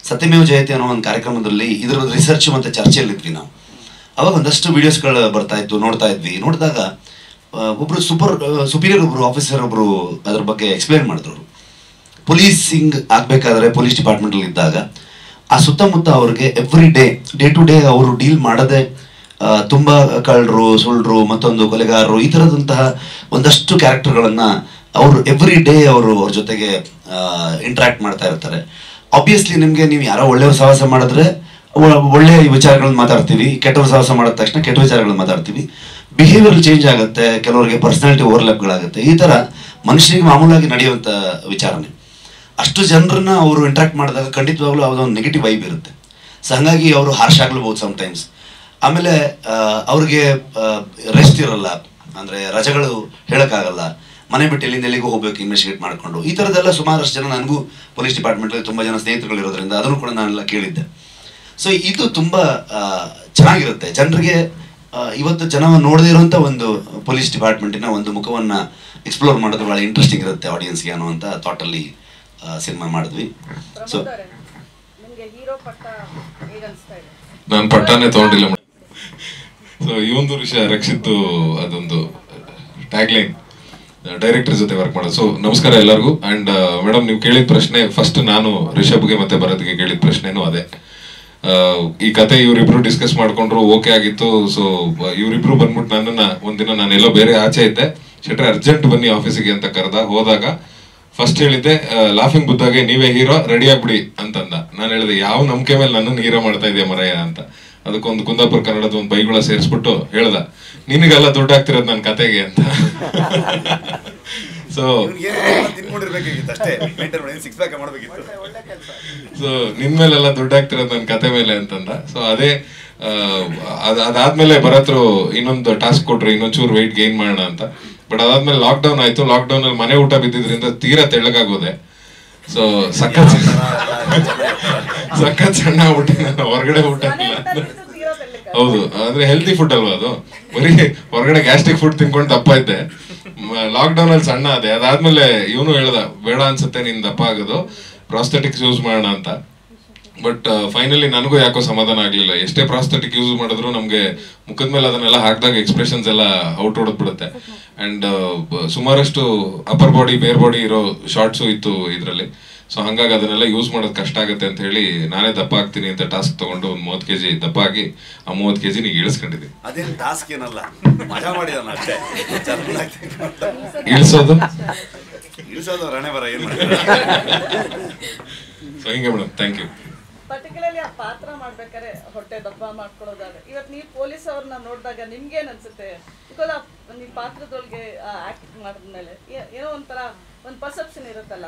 ಸತ್ಯಮೇವ ಜಯತೆ ಅನ್ನೋ ಒಂದು ಕಾರ್ಯಕ್ರಮದಲ್ಲಿ ಇದರ ರಿಸರ್ಚ್ ಮತ್ತು ಚರ್ಚೆಯಲ್ಲಿದ್ವಿ ನಾವು. ಅವಾಗ ಒಂದಷ್ಟು ವೀಡಿಯೋಸ್ಗಳು ಬರ್ತಾ ಇತ್ತು, ನೋಡ್ತಾ ಇದ್ವಿ. ನೋಡಿದಾಗ ಒಬ್ಬರು ಸುಪೀರಿಯರ್ ಒಬ್ಬರು ಆಫೀಸರ್ ಒಬ್ಬರು ಅದ್ರ ಬಗ್ಗೆ ಎಕ್ಸ್ಪ್ಲೇನ್ ಮಾಡಿದ್ರು. ಪೊಲೀಸಿಂಗ್ ಆಗಬೇಕಾದ್ರೆ ಪೊಲೀಸ್ ಡಿಪಾರ್ಟ್ಮೆಂಟಲ್ಲಿ ಇದ್ದಾಗ ಆ ಸುತ್ತಮುತ್ತ ಅವ್ರಿಗೆ ಎವ್ರಿ ಡೇ ಟು ಡೇ ಅವರು ಡೀಲ್ ಮಾಡದೆ ತುಂಬ ಕಳ್ಳರು, ಸುಳ್ಳರು, ಮತ್ತೊಂದು ಕೊಲೆಗಾರರು, ಈ ಥರದಂತಹ ಒಂದಷ್ಟು ಕ್ಯಾರೆಕ್ಟರ್ಗಳನ್ನು ಅವರು ಎವ್ರಿ ಡೇ ಅವರು ಅವ್ರ ಜೊತೆಗೆ ಇಂಟ್ರ್ಯಾಕ್ಟ್ ಮಾಡ್ತಾ ಇರ್ತಾರೆ. ಆಬ್ವಿಯಸ್ಲಿ ನಿಮಗೆ ನೀವು ಯಾರೋ ಒಳ್ಳೆಯವ್ರ ಸಹವಾಸ ಮಾಡಿದ್ರೆ ಒಳ್ಳೆಯ ವಿಚಾರಗಳನ್ನ ಮಾತಾಡ್ತೀವಿ, ಕೆಟ್ಟವ್ರ ಸಹವಾಸ ಮಾಡಿದ ತಕ್ಷಣ ಕೆಟ್ಟ ವಿಚಾರಗಳನ್ನ ಮಾತಾಡ್ತೀವಿ. ಬಿಹೇವಿಯರ್ ಚೇಂಜ್ ಆಗುತ್ತೆ, ಕೆಲವರಿಗೆ ಪರ್ಸನಾಲಿಟಿ ಓವರ್ಲ್ಯಾಪ್ಗಳಾಗುತ್ತೆ. ಈ ಥರ ಮನುಷ್ಯನಿಗೆ ಮಾಮೂಲಾಗಿ ನಡೆಯುವಂಥ ವಿಚಾರನೆ. ಅಷ್ಟು ಜನರನ್ನ ಅವರು ಇಂಟ್ರ್ಯಾಕ್ಟ್ ಮಾಡಿದಾಗ ಖಂಡಿತವಾಗ್ಲೂ ಯಾವುದೋ ಒಂದು ನೆಗೆಟಿವ್ ವೈಬ್ ಇರುತ್ತೆ. ಸೊ ಹಾಗಾಗಿ ಅವರು ಹಾರ್ಶ್ ಆಗ್ಲಬಹುದು ಸಮ್ಟೈಮ್ಸ್. ಆಮೇಲೆ ಅವ್ರಿಗೆ ರೆಸ್ಟ್ ಇರಲ್ಲ, ಅಂದರೆ ರಜೆಗಳು ಹೇಳೋಕ್ಕಾಗಲ್ಲ, ಮನೆ ಬಿಟ್ಟು ಎಲ್ಲಿಂದ ಎಲ್ಲಿಗೂ ಹೋಗ್ಬೇಕು ಇನ್ವೆಸ್ಟಿಗೇಟ್ ಮಾಡಿಕೊಂಡು. ಈ ಥರದ್ದೆಲ್ಲ ಸುಮಾರಷ್ಟು ಜನ, ನನಗೂ ಪೊಲೀಸ್ ಡಿಪಾರ್ಟ್ಮೆಂಟಲ್ಲಿ ತುಂಬ ಜನ ಸ್ನೇಹಿತರುಗಳು ಇರೋದ್ರಿಂದ ಅದನ್ನು ಕೂಡ ನಾನೆಲ್ಲ ಕೇಳಿದ್ದೆ. ಸೊ ಇದು ತುಂಬ ಚೆನ್ನಾಗಿರುತ್ತೆ ಜನರಿಗೆ. ಇವತ್ತು ಜನ ನೋಡದೇ ಇರುವಂಥ ಒಂದು ಪೊಲೀಸ್ ಡಿಪಾರ್ಟ್ಮೆಂಟಿನ ಒಂದು ಮುಖವನ್ನು ಎಕ್ಸ್ಪ್ಲೋರ್ ಮಾಡೋದು ಭಾಳ ಇಂಟ್ರೆಸ್ಟಿಂಗ್ ಇರುತ್ತೆ ಆಡಿಯನ್ಸ್ಗೆ ಅನ್ನುವಂಥ ಥಾಟಲ್ಲಿ ಸಿನಿಮಾ ಮಾಡಿದ್ವಿ. ಸೊ
ನಾನು ಪಟ್ಟಾನೇ ತಗೊಂಡಿಲ್ಲ. ಸೊ ಈ ಒಂದು ವಿಷಯ ರಕ್ಷಿತ್ ಅದೊಂದು ಟ್ಯಾಗ್ಲೈನ್ ಡೈರೆಕ್ಟರ್ ಜೊತೆ ವರ್ಕ್ ಮಾಡೋದು. ಸೊ ನಮಸ್ಕಾರ ಎಲ್ಲರಿಗೂ. ಅಂಡ್ ಮೇಡಮ್, ನೀವು ಕೇಳಿದ ಪ್ರಶ್ನೆ ಫಸ್ಟ್ ನಾನು ರಿಷಬ್ಗೆ ಮತ್ತೆ ಭರತ್ಗೆ ಕೇಳಿದ ಪ್ರಶ್ನೆನೂ ಅದೇ. ಈ ಕತೆ ಇವರಿಬ್ರು ಡಿಸ್ಕಸ್ ಮಾಡ್ಕೊಂಡ್ರು, ಓಕೆ ಆಗಿತ್ತು. ಸೊ ಇವರಿಬ್ರು ಬಂದ್ಬಿಟ್ಟು ನನ್ನನ್ನ ಒಂದಿನ ನಾನೆಲ್ಲೋ ಬೇರೆ ಆಚೆ ಇದ್ದೆ, ಶೆಟ್ರೆ ಅರ್ಜೆಂಟ್ ಬನ್ನಿ ಆಫೀಸಿಗೆ ಅಂತ ಕರೆದ. ಹೋದಾಗ ಫಸ್ಟ್ ಹೇಳಿದ್ದೆ, ಲಾಫಿಂಗ್ ಬುದ್ಧಾಗೆ ನೀವೇ ಹೀರೋ, ರೆಡಿ ಆಗ್ಬಿಡಿ ಅಂತಂದ. ನಾನು ಹೇಳಿದೆ, ಯಾವ ನಂಬಿಕೆ ಮೇಲೆ ನನ್ನನ್ನು ಹೀರೋ ಮಾಡ್ತಾ ಇದೆಯಾ ಮರಯ್ಯ ಅಂತ. ಅದಕ್ಕೊಂದು ಕುಂದಾಪುರ ಕನ್ನಡದ ಒಂದು ಬೈಗುಳ ಸೇರಿಸ್ಬಿಟ್ಟು ಹೇಳ್ದ, ನಿನಗೆಲ್ಲ ದುಡ್ಡು ಆಗ್ತಿರೋದು ನನ್ನ ಕತೆಗೆ ಅಂತ. ಸೊ ಸೊ ನಿನ್ ಮೇಲೆಲ್ಲ ದುಡ್ಡು ಆಗ್ತಿರೋದು ನನ್ನ ಕತೆ ಮೇಲೆ ಅಂತಂದ. ಸೊ ಅದೇ ಅದಾದ್ಮೇಲೆ ಭರತ್ರು ಇನ್ನೊಂದು ಟಾಸ್ಕ್ ಕೊಟ್ರು, ಇನ್ನೊಂಚೂರು ವೆಯ್ಟ್ ಗೇನ್ ಮಾಡೋಣ ಅಂತ. ಬಟ್ ಅದಾದ್ಮೇಲೆ ಲಾಕ್ಡೌನ್ ಆಯ್ತು. ಲಾಕ್ಡೌನ್ ಅಲ್ಲಿ ಮನೆ ಊಟ ಬಿದ್ದಿದ್ರಿಂದ ತೀರಾ ತೆಳ್ಳಗಾಗೋದೆ. ಸೊ ಸಖತ್ ಸಣ್ಣ ಊಟ, ಹೊರಗಡೆ ಊಟ ಇಲ್ಲ. ಹೌದು, ಅಂದ್ರೆ ಹೆಲ್ತಿ ಫುಡ್ ಅಲ್ವಾ ಅದು. ಬರೀ ಹೊರಗಡೆ ಗ್ಯಾಸ್ಟ್ರಿಕ್ ಫುಡ್ ತಿನ್ಕೊಂಡು ದಪ್ಪ ಇದ್ದೆ. ಲಾಕ್ಡೌನ್ ಅಲ್ಲಿ ಸಣ್ಣ ಅದೇ. ಅದಾದ್ಮೇಲೆ ಇವನು ಹೇಳ್ದ, ಬೇಡ ಅನ್ಸುತ್ತೆ ನಿನ್ ದಪ್ಪ ಆಗೋದು, ಪ್ರಾಸ್ಥೆಟಿಕ್ಸ್ ಯೂಸ್ ಮಾಡೋಣ ಅಂತ. ಬಟ್ ಫೈನಲಿ ನನಗೂ ಯಾಕೋ ಸಮಾಧಾನ ಆಗ್ಲಿಲ್ಲ. ಎಷ್ಟೇ ಪ್ರಾಸ್ಥೆಟಿಕ್ ಯೂಸ್ ಮಾಡಿದ್ರು ನಮ್ಗೆ ಮುಖದ ಮೇಲೆ ಅದನ್ನೆಲ್ಲ ಹಾಕಿದಾಗ ಎಕ್ಸ್ಪ್ರೆಷನ್ಸ್ ಎಲ್ಲ ಔಟ್ ಹೊಡೆದ್ಬಿಡುತ್ತೆ. ಅಂಡ್ ಸುಮಾರಷ್ಟು ಅಪ್ಪರ್ ಬಾಡಿ, ಬೇರ್ ಬಾಡಿ ಇರೋ ಶಾರ್ಟ್ಸು ಇತ್ತು ಇದರಲ್ಲಿ. ಸೊ ಹಂಗಾಗಿ ಅದನ್ನೆಲ್ಲ ಯೂಸ್ ಮಾಡೋದು ಕಷ್ಟ ಆಗುತ್ತೆ ಅಂತ ಹೇಳಿ ನಾನೇ ದಪ್ಪ ಆಗ್ತೀನಿ ಅಂತ ಟಾಸ್ಕ್ ತಗೊಂಡು ಒಂದು 30 kg ದಪ್ಪ ಆಗಿ ಆ 30 kg ನೀಗ ಇಳಿಸ್ಕೊಂಡಿದ್ದೀನಿ.
ಅದೇನು ಟಾಸ್ಕ್ ಏನಲ್ಲ, ಮಜಾ ಮಾಡಿದಾನ ಅಷ್ಟೇ. ಇಳಿಸೋದು ರಣೆ ಬರ ಏನು ಮಾಡಿದ್ರೆ.
ಸೊ ಹಿಂಗೆ ಮೇಡಮ್, ಥ್ಯಾಂಕ್ ಯು.
ಪರ್ಟಿಕ್ಯುಲರ್ಲಿ ಆ ಪಾತ್ರ ಮಾಡ್ಬೇಕಾದ್ರೆ ಹೊಟ್ಟೆ ದಪ್ಪ ಮಾಡ್ಕೊಳ್ಳೋದಾದ್ರೆ ಇವತ್ತು ನೀವು ಪೊಲೀಸ್ ಅವ್ರನ್ನ ನೋಡಿದಾಗ ನಿಮ್ಗೇನ್ ಅನ್ಸುತ್ತೆ? ಬಿಕಾಸ್ ನೀವು ಪಾತ್ರದೊಳಗೆ ಆಕ್ಟ್ ಮಾಡಿದ್ಮೇಲೆ ಏನೋ ಒಂಥರ ಒಂದು ಪರ್ಸೆಪ್ಷನ್ ಇರುತ್ತಲ್ಲ.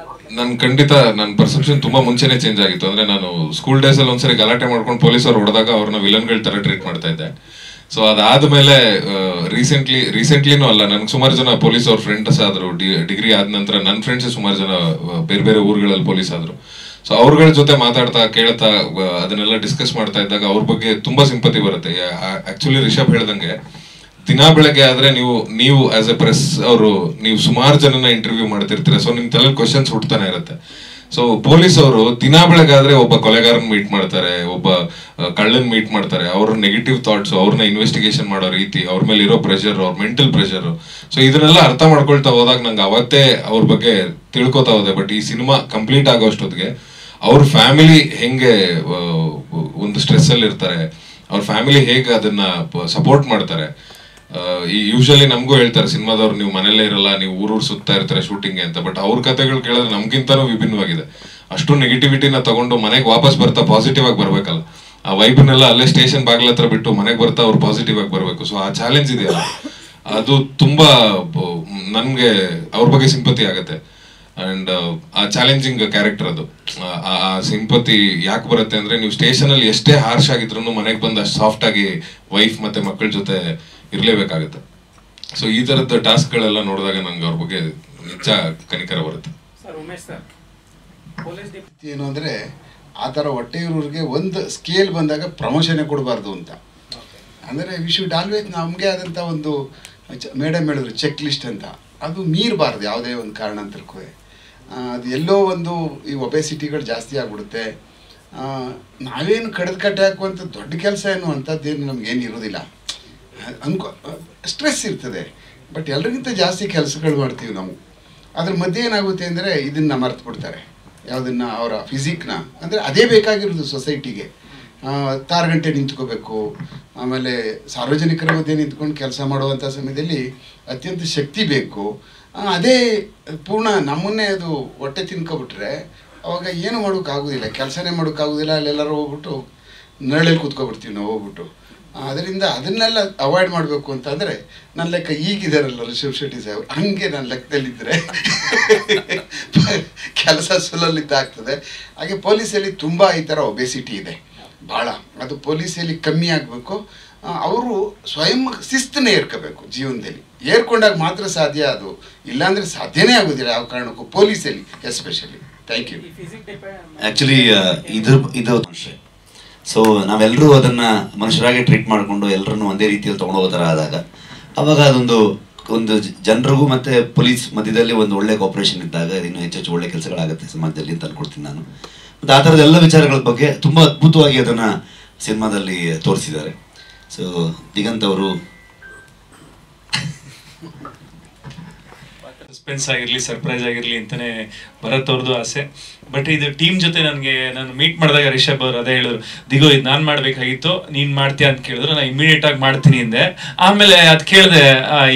ಖಂಡಿತ ನನ್ನ ಪರ್ಸೆಪ್ಷನ್ ತುಂಬಾ ಮುಂಚೆನೆ ಚೇಂಜ್ ಆಗಿತ್ತು. ಅಂದ್ರೆ ನಾನು ಸ್ಕೂಲ್ ಡೇಸ್ ಅಲ್ಲಿ ಒಂದ್ಸರಿ ಗಲಾಟೆ ಮಾಡ್ಕೊಂಡು ಪೊಲೀಸರು ಹೊಡೆದಾಗ ಅವ್ರನ್ನ ವಿಲನ್ಗಳ ತರ ಟ್ರೀಟ್ ಮಾಡ್ತಾ ಇದ್ದೆ. ಸೊ ಅದಾದ್ಮೇಲೆ ರೀಸೆಂಟ್ಲಿನೂ ಅಲ್ಲ, ನನ್ಗೆ ಸುಮಾರು ಜನ ಪೊಲೀಸ್ ಅವ್ರ ಫ್ರೆಂಡ್ಸ್ ಆದ್ರು. ಡಿಗ್ರಿ ಆದ ನಂತರ ನನ್ನ ಫ್ರೆಂಡ್ಸ್ ಸುಮಾರು ಜನ ಬೇರೆ ಬೇರೆ ಊರುಗಳಲ್ಲಿ ಪೊಲೀಸ್ ಆದ್ರು. ಸೊ ಅವ್ರಗಳ ಜೊತೆ ಮಾತಾಡ್ತಾ ಕೇಳ್ತಾ ಅದನ್ನೆಲ್ಲ ಡಿಸ್ಕಸ್ ಮಾಡ್ತಾ ಇದ್ದಾಗ ಅವ್ರ ಬಗ್ಗೆ ತುಂಬಾ ಸಿಂಪತಿ ಬರುತ್ತೆ. ಆಕ್ಚುಲಿ ರಿಷಬ್ ಹೇಳ್ದಂಗೆ ದಿನಾ ಬೆಳಗ್ಗೆ ಆದ್ರೆ ನೀವು ಆಸ್ ಎ ಪ್ರೆಸ್ ಅವರು ನೀವು ಸುಮಾರು ಜನನ ಇಂಟರ್ವ್ಯೂ ಮಾಡ್ತಿರ್ತೀರ. ಸೊ ನಿಮ್ ತಲೆ ಕ್ವಶನ್ಸ್ ಹುಡ್ತಾನೆ ಇರುತ್ತೆ. ಸೊ ಪೊಲೀಸ್ ಅವರು ದಿನಾ ಬೆಳಗಾದ್ರೆ ಒಬ್ಬ ಕೊಲೆಗಾರನ್ ಮೀಟ್ ಮಾಡ್ತಾರೆ, ಒಬ್ಬ ಕಳ್ಳನ್ ಮೀಟ್ ಮಾಡ್ತಾರೆ. ಅವ್ರ ನೆಗೆಟಿವ್ ಥಾಟ್ಸ್, ಅವ್ರನ್ನ ಇನ್ವೆಸ್ಟಿಗೇಷನ್ ಮಾಡೋ ರೀತಿ, ಅವ್ರ ಮೇಲೆ ಇರೋ ಪ್ರೆಷರ್, ಅವ್ರ ಮೆಂಟಲ್ ಪ್ರೆಷರ್, ಸೊ ಇದನ್ನೆಲ್ಲ ಅರ್ಥ ಮಾಡ್ಕೊಳ್ತಾ ಹೋದಾಗ ನಂಗೆ ಅವತ್ತೇ ಅವ್ರ ಬಗ್ಗೆ ತಿಳ್ಕೊತಾ ಹೋದೆ. ಬಟ್ ಈ ಸಿನಿಮಾ ಕಂಪ್ಲೀಟ್ ಆಗೋ ಅಷ್ಟೊತ್ತಿಗೆ ಅವ್ರ ಫ್ಯಾಮಿಲಿ ಹೆಂಗೆ ಒಂದು ಸ್ಟ್ರೆಸ್ ಅಲ್ಲಿ ಇರ್ತಾರೆ, ಅವ್ರ ಫ್ಯಾಮಿಲಿ ಹೇಗೆ ಅದನ್ನ ಸಪೋರ್ಟ್ ಮಾಡ್ತಾರೆ. ಯೂಶಲಿ ನಮಗೂ ಹೇಳ್ತಾರೆ ಸಿನಿಮಾದವ್ರು, ನೀವು ಮನೇಲೇ ಇರಲ್ಲ, ನೀವು ಊರೂರು ಸುತ್ತಾ ಇರ್ತಾರೆ ಶೂಟಿಂಗ್ಗೆ ಅಂತ. ಬಟ್ ಅವ್ರ ಕಥೆಗಳು ಕೇಳಿದ್ರೆ ನಮ್ಗಿಂತನೂ ವಿಭಿನ್ನವಾಗಿದೆ. ಅಷ್ಟು ನೆಗೆಟಿವಿಟಿನ ತಗೊಂಡು ಮನೆಗೆ ವಾಪಸ್ ಬರ್ತಾ ಪಾಸಿಟಿವ್ ಆಗಿ ಬರ್ಬೇಕಲ್ಲ, ಆ ವೈಬ್ನೆಲ್ಲ ಅಲ್ಲೇ ಸ್ಟೇಷನ್ ಬಾಗಿಲ ಹತ್ರ ಬಿಟ್ಟು ಮನೆಗೆ ಬರ್ತಾ ಅವ್ರು ಪಾಸಿಟಿವ್ ಆಗಿ ಬರಬೇಕು. ಸೊ ಆ ಚಾಲೆಂಜ್ ಇದೆಯಲ್ಲ, ಅದು ತುಂಬಾ ನನ್ಗೆ ಅವ್ರ ಬಗ್ಗೆ ಸಿಂಪತಿ ಆಗುತ್ತೆ. ಅಂಡ್ ಆ ಚಾಲೆಂಜಿಂಗ್ ಕ್ಯಾರೆಕ್ಟರ್ ಅದು. ಆ ಸಿಂಪತಿ ಯಾಕೆ ಬರುತ್ತೆ ಅಂದ್ರೆ, ನೀವು ಸ್ಟೇಷನ್ ಅಲ್ಲಿ ಎಷ್ಟೇ ಹಾರ್ಶ್ ಆಗಿದ್ರು ಮನೆಗೆ ಬಂದು ಅಷ್ಟು ಸಾಫ್ಟ್ ಆಗಿ ವೈಫ್ ಮತ್ತೆ ಮಕ್ಕಳ ಜೊತೆ ಇರ್ಲೇಬೇಕಾಗತ್ತೆ. ಸೊ ಈ ತರದ ಟಾಸ್ಕ್ ಗಳೆಲ್ಲ ನೋಡಿದಾಗ ನಂಗೆ ಅವ್ರ ಬಗ್ಗೆ ನಿಜ ಕನಿಕರ ಬರುತ್ತೆ.
ಏನು ಅಂದರೆ ಆ ಥರ ಹೊಟ್ಟೆಯವ್ರಿಗೆ ಒಂದು ಸ್ಕೇಲ್ ಬಂದಾಗ ಪ್ರಮೋಷನ್ನೇ ಕೊಡಬಾರ್ದು ಅಂತ. ಅಂದರೆ ವಿ ಶುಡ್ ಆಲ್ವೇಸ್ ನಮಗೆ ಆದಂಥ ಒಂದು ಮೇಡಮ್ ಹೇಳಿದ್ರು ಚೆಕ್ ಲಿಸ್ಟ್ ಅಂತ, ಅದು ಮೀರಬಾರ್ದು ಯಾವುದೇ ಒಂದು ಕಾರಣಾಂತರಕ್ಕೂ. ಅದು ಎಲ್ಲೋ ಒಂದು ಈ ಒಬೆಸಿಟಿಗಳು ಜಾಸ್ತಿ ಆಗಿಬಿಡುತ್ತೆ. ನಾವೇನು ಕಡ್ದು ಕಟ್ಟೆ ಹಾಕುವಂಥ ದೊಡ್ಡ ಕೆಲಸ ಏನು ಅಂಥದ್ದೇನು ನಮಗೇನು ಇರೋದಿಲ್ಲ, ಸ್ಟ್ರೆಸ್ ಇರ್ತದೆ. ಬಟ್ ಎಲ್ರಿಗಿಂತ ಜಾಸ್ತಿ ಕೆಲಸಗಳು ಮಾಡ್ತೀವಿ ನಾವು. ಅದ್ರ ಮಧ್ಯೆ ಏನಾಗುತ್ತೆ ಅಂದರೆ ಇದನ್ನು ಮರ್ತು ಬಿಡ್ತಾರೆ, ಯಾವುದನ್ನು ಅವರ ಫಿಸಿಕ್ನ. ಅಂದರೆ ಅದೇ ಬೇಕಾಗಿರೋದು ಸೊಸೈಟಿಗೆ. 6 ಗಂಟೆ ನಿಂತ್ಕೋಬೇಕು, ಆಮೇಲೆ ಸಾರ್ವಜನಿಕರ ಮಧ್ಯೆ ನಿಂತ್ಕೊಂಡು ಕೆಲಸ ಮಾಡುವಂಥ ಸಮಯದಲ್ಲಿ ಅತ್ಯಂತ ಶಕ್ತಿ ಬೇಕು. ಅದೇ ಪೂರ್ಣ ನಮ್ಮನ್ನೇ ಅದು ಹೊಟ್ಟೆ ತಿನ್ಕೊಬಿಟ್ರೆ ಅವಾಗ ಏನು ಮಾಡೋಕ್ಕಾಗೋದಿಲ್ಲ, ಕೆಲಸನೇ ಮಾಡೋಕ್ಕಾಗೋದಿಲ್ಲ. ಅಲ್ಲೆಲ್ಲರೂ ಹೋಗ್ಬಿಟ್ಟು ನರಳಲ್ಲಿ ಕೂತ್ಕೊಬಿಡ್ತೀವಿ ನಾವು ಹೋಗ್ಬಿಟ್ಟು. ಅದರಿಂದ ಅದನ್ನೆಲ್ಲ ಅವಾಯ್ಡ್ ಮಾಡಬೇಕು ಅಂತಂದರೆ ನನ್ನ ಲೆಕ್ಕ ಈಗಿದಾರಲ್ಲ ರಿಷಬ್ ಶೆಟ್ಟಿ ಸಾಹೇಬ್, ಹಂಗೆ ನನ್ನ ಲೆಕ್ಕದಲ್ಲಿದ್ದರೆ ಕೆಲಸ ಸುಲಲಿದ್ದಾಗ್ತದೆ. ಹಾಗೆ ಪೊಲೀಸಲ್ಲಿ ತುಂಬ ಈ ಥರ ಒಬೆಸಿಟಿ ಇದೆ ಭಾಳ, ಅದು ಪೊಲೀಸಲ್ಲಿ ಕಮ್ಮಿ ಆಗಬೇಕು. ಅವರು ಸ್ವಯಂ ಶಿಸ್ತನ್ನೇ ಏರ್ಕೋಬೇಕು ಜೀವನದಲ್ಲಿ. ಏರ್ಕೊಂಡಾಗ ಮಾತ್ರ ಸಾಧ್ಯ ಅದು, ಇಲ್ಲಾಂದರೆ ಸಾಧ್ಯನೇ ಆಗೋದಿಲ್ಲ ಯಾವ ಕಾರಣಕ್ಕೂ, ಪೊಲೀಸಲ್ಲಿ ಎಸ್ಪೆಷಲಿ. Thank you.
ಆ್ಯಕ್ಚುಲಿ ಇದು ಅಷ್ಟೇ. ಸೊ ನಾವೆಲ್ಲರೂ ಅದನ್ನು ಮನುಷ್ಯರಾಗಿ ಟ್ರೀಟ್ ಮಾಡಿಕೊಂಡು ಎಲ್ಲರನ್ನು ಒಂದೇ ರೀತಿಯಲ್ಲಿ ತೊಗೊಂಡೋಗೋ ಥರ ಆದಾಗ ಅವಾಗ ಒಂದು ಜನರಿಗೂ ಮತ್ತು ಪೊಲೀಸ್ ಮಧ್ಯದಲ್ಲಿ ಒಂದು ಒಳ್ಳೆ ಕೋಆಪರೇಷನ್ ಇದ್ದಾಗ ಇನ್ನೂ ಹೆಚ್ಚು ಒಳ್ಳೆ ಕೆಲಸಗಳಾಗುತ್ತೆ ಸಮಾಜದಲ್ಲಿ ಅಂತ ಅನ್ಕೊಡ್ತೀನಿ ನಾನು. ಮತ್ತು ಆ ಥರದ ಎಲ್ಲ ವಿಚಾರಗಳ ಬಗ್ಗೆ ತುಂಬ ಅದ್ಭುತವಾಗಿ ಅದನ್ನು ಸಿನಿಮಾದಲ್ಲಿ ತೋರಿಸಿದ್ದಾರೆ. ಸೊ ದಿಗಂತ್ ಅವರು
ಸಸ್ಪೆನ್ಸ್ ಆಗಿರಲಿ, ಸರ್ಪ್ರೈಸ್ ಆಗಿರಲಿ ಅಂತಲೇ ಭರತ್ ಅವ್ರದ್ದು ಆಸೆ. ಬಟ್ ಇದು ಟೀಮ್ ಜೊತೆ ನಾನು ಮೀಟ್ ಮಾಡಿದಾಗ ರಿಷಬ್ ಅವರು ಅದೇ ಹೇಳಿದ್ರು, ದಿಗೋ ಇದು ನಾನು ಮಾಡಬೇಕಾಗಿತ್ತು, ನೀನು ಮಾಡ್ತೀಯ ಅಂತ ಕೇಳಿದ್ರು. ನಾನು ಇಮಿಡಿಯೇಟ್ ಆಗಿ ಮಾಡ್ತೀನಿ ಅಂದೆ. ಆಮೇಲೆ ಅದು ಕೇಳಿದೆ,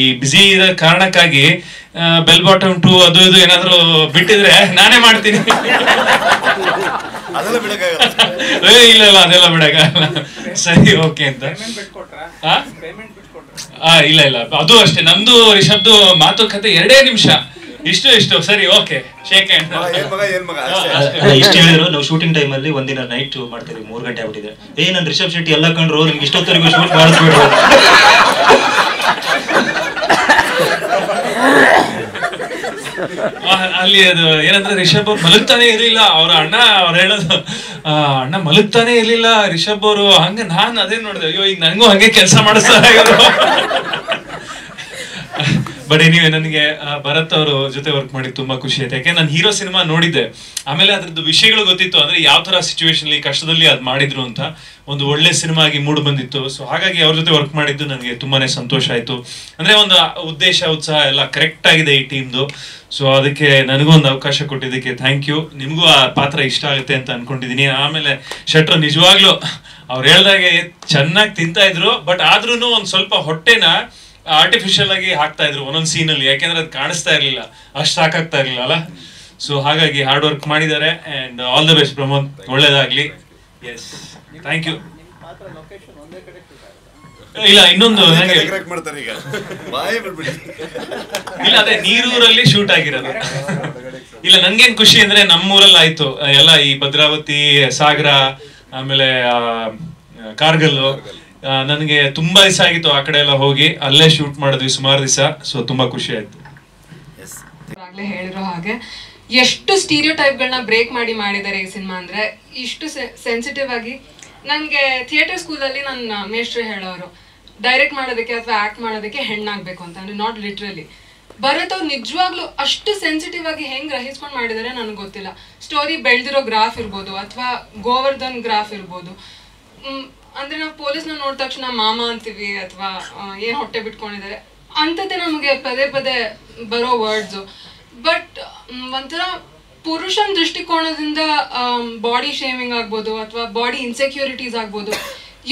ಈ ಬಿಸಿ ಇರೋ ಕಾರಣಕ್ಕಾಗಿ ಬೆಲ್ ಬಾಟಮ್ 2 ಅದು ಇದು ಏನಾದರೂ ಬಿಟ್ಟಿದ್ರೆ ನಾನೇ ಮಾಡ್ತೀನಿ. ಇಲ್ಲ ಅದೆಲ್ಲ ಬಿಡಕ್ಕಾಗಲ್ಲ. ಸರಿ ಓಕೆ ಅಂತ. ಇಲ್ಲ ಅದು ಅಷ್ಟೇ, ನಮ್ದು ರಿಷಬ್ದು ಮಾತುಕತೆ 2 ನಿಮಿಷ, ಇಷ್ಟು ಸರಿ ಓಕೆ ಶೇಕ್ ಹ್ಯಾಂಡ್.
ಇಷ್ಟು ಹೇಳಿದ್ರು. ನಾವು ಶೂಟಿಂಗ್ ಟೈಮಲ್ಲಿ ಒಂದಿನ ನೈಟ್ ಮಾಡ್ತೀವಿ, 3 ಗಂಟೆ ಆಗ್ಬಿಟ್ಟಿದೆ. ನಾನು ರಿಷಬ್ ಶೆಟ್ಟಿ ಎಲ್ಲ ಕಂಡ್ರು ನಿಮ್ಗೆ ಇಷ್ಟೊತ್ತವರೆಗೂ ಶೂಟ್ ಮಾಡಿಸ್ಬಿಡ್ಬೋದು.
ಅಲ್ಲಿ ಅದು ಏನಂದ್ರೆ ರಿಷಬ್ ಮಲಗ್ತಾನೆ ಇರ್ಲಿಲ್ಲ. ಅವ್ರು ಹೇಳೋದು ಅಣ್ಣ ಮಲಗ್ತಾನೆ ಇರ್ಲಿಲ್ಲ ರಿಷಬ್ ಅವರು. ಹಂಗ ನಾನು ಅದೇ ನೋಡಿದೆ, ಅಯ್ಯೋ ಈಗ ನಂಗೂ ಹಂಗೆ ಕೆಲಸ ಮಾಡಿಸ್ತಾರೆ. ಬಟ್ ಎನಿವೆ ನನಗೆ ಭರತ್ ಅವರು ಜೊತೆ ವರ್ಕ್ ಮಾಡಿ ತುಂಬಾ ಖುಷಿ ಆಯ್ತು. ಯಾಕೆ ನಾನು ಹೀರೋ ಸಿನಿಮಾ ನೋಡಿದ್ದೆ, ಆಮೇಲೆ ಅದ್ರದ್ದು ವಿಷಯಗಳು ಗೊತ್ತಿತ್ತು, ಅಂದ್ರೆ ಯಾವ ತರ ಸಿಚುವೇಶನ್ ಕಷ್ಟದಲ್ಲಿ ಅದ್ ಮಾಡಿದ್ರು ಅಂತ ಒಂದು ಒಳ್ಳೆ ಸಿನಿಮಾ ಆಗಿ ಮೂಡ್ ಬಂದಿತ್ತು. ಸೊ ಹಾಗಾಗಿ ಅವ್ರ ಜೊತೆ ವರ್ಕ್ ಮಾಡಿದ್ದು ನನಗೆ ತುಂಬಾನೇ ಸಂತೋಷ ಆಯ್ತು. ಅಂದ್ರೆ ಒಂದು ಉದ್ದೇಶ ಉತ್ಸಾಹ ಎಲ್ಲ ಕರೆಕ್ಟ್ ಆಗಿದೆ ಈ ಟೀಮ್ದು. ಸೊ ಅದಕ್ಕೆ ನನಗೂ ಒಂದು ಅವಕಾಶ ಕೊಟ್ಟಿದ್ದಕ್ಕೆ ಥ್ಯಾಂಕ್ ಯು. ನಿಮಗೂ ಆ ಪಾತ್ರ ಇಷ್ಟ ಆಗುತ್ತೆ ಅಂತ ಅನ್ಕೊಂಡಿದೀನಿ. ಆಮೇಲೆ ಶೆಟ್ರು ನಿಜವಾಗ್ಲೂ ಅವ್ರು ಹೇಳ್ದಾಗೆ ಚೆನ್ನಾಗಿ ತಿಂತಾ ಇದ್ರು, ಬಟ್ ಆದ್ರೂ ಒಂದ್ ಸ್ವಲ್ಪ ಹೊಟ್ಟೆನ ಆರ್ಟಿಫಿಷಿಯಲ್ ಆಗಿ ಹಾಕ್ತಾ ಇದ್ರು ಒಂದೊಂದು ಸೀನಲ್ಲಿ, ಯಾಕೆಂದ್ರೆ ಅದು ಕಾಣಿಸ್ತಾ ಇರ್ಲಿಲ್ಲ, ಅಷ್ಟು ಸಾಕಾಗ್ತಾ ಇರ್ಲಿಲ್ಲ ಅಲ್ಲ. ಸೊ ಹಾಗಾಗಿ ಹಾರ್ಡ್ ವರ್ಕ್ ಮಾಡಿದ್ದಾರೆ. And all the best Pramod, ಒಳ್ಳೇದಾಗ್ಲಿ. Yes thank you. ಇಲ್ಲ ಇನ್ನೊಂದು ಇಲ್ಲ, ಅದೇ ನೀರೂರಲ್ಲಿ ಶೂಟ್ ಆಗಿರೋದು. ಇಲ್ಲ ನಂಗೇನ್ ಖುಷಿ ಅಂದ್ರೆ ನಮ್ಮೂರಲ್ಲಿ ಆಯ್ತು ಎಲ್ಲ, ಈ ಭದ್ರಾವತಿ, ಸಾಗರ, ಆಮೇಲೆ ಕಾರ್ಗಲ್ಲು. ನನಗೆ ತುಂಬಾ ದಿವಸ ಆಗಿತ್ತು ಆ ಕಡೆ ಎಲ್ಲ ಹೋಗಿ, ಅಲ್ಲೇ ಶೂಟ್ ಮಾಡಿದ್ವಿ ಸುಮಾರು ದಿವಸ. ಸೊ ತುಂಬಾ ಖುಷಿ ಆಯ್ತು.
ಹೇಳಿರೋ ಹಾಗೆ ಎಷ್ಟು ಸ್ಟೀರಿಯೋ ಟೈಪ್ಗಳನ್ನ ಬ್ರೇಕ್ ಮಾಡಿದ್ದಾರೆ ಈ ಸಿನಿಮಾ. ಅಂದ್ರೆ ಇಷ್ಟು ಸೆನ್ಸಿಟಿವ್ ಆಗಿ. ನನಗೆ ಥಿಯೇಟರ್ ಸ್ಕೂಲಲ್ಲಿ ನನ್ನ ಮೇಷ್ಟ್ರು ಹೇಳೋರು, ಡೈರೆಕ್ಟ್ ಮಾಡೋದಕ್ಕೆ ಅಥವಾ ಆಕ್ಟ್ ಮಾಡೋದಕ್ಕೆ ಹೆಣ್ಣಾಗಬೇಕು ಅಂತ, ಅಂದ್ರೆ ನಾಟ್ ಲಿಟ್ರಲಿ. ಭರತ್ ಅವ್ರು ನಿಜವಾಗ್ಲೂ ಅಷ್ಟು ಸೆನ್ಸಿಟಿವ್ ಆಗಿ ಹೆಂಗ್ ಗ್ರಹಿಸ್ಕೊಂಡು ಮಾಡಿದ್ದಾರೆ ನನಗೆ ಗೊತ್ತಿಲ್ಲ. ಸ್ಟೋರಿ ಬೆಳೆದಿರೋ ಗ್ರಾಫ್ ಇರ್ಬೋದು ಅಥವಾ ಗೋವರ್ಧನ್ ಗ್ರಾಫ್ ಇರ್ಬೋದು. ಅಂದ್ರೆ ನಾವು ಪೊಲೀಸ್ನ ನೋಡಿದ ತಕ್ಷಣ ಮಾಮ ಅಂತೀವಿ ಅಥವಾ ಏನ್ ಹೊಟ್ಟೆ ಬಿಟ್ಕೊಂಡಿದ್ದಾರೆ ಅಂತದೇ ನಮಗೆ ಪದೇ ಪದೇ ಬರೋ ವರ್ಡ್ಸು. ಬಟ್ ಒಂಥರ ಪುರುಷನ ದೃಷ್ಟಿಕೋನದಿಂದ ಬಾಡಿ ಶೇಮಿಂಗ್ ಆಗ್ಬೋದು ಅಥವಾ ಬಾಡಿ ಇನ್ಸೆಕ್ಯೂರಿಟೀಸ್ ಆಗ್ಬೋದು,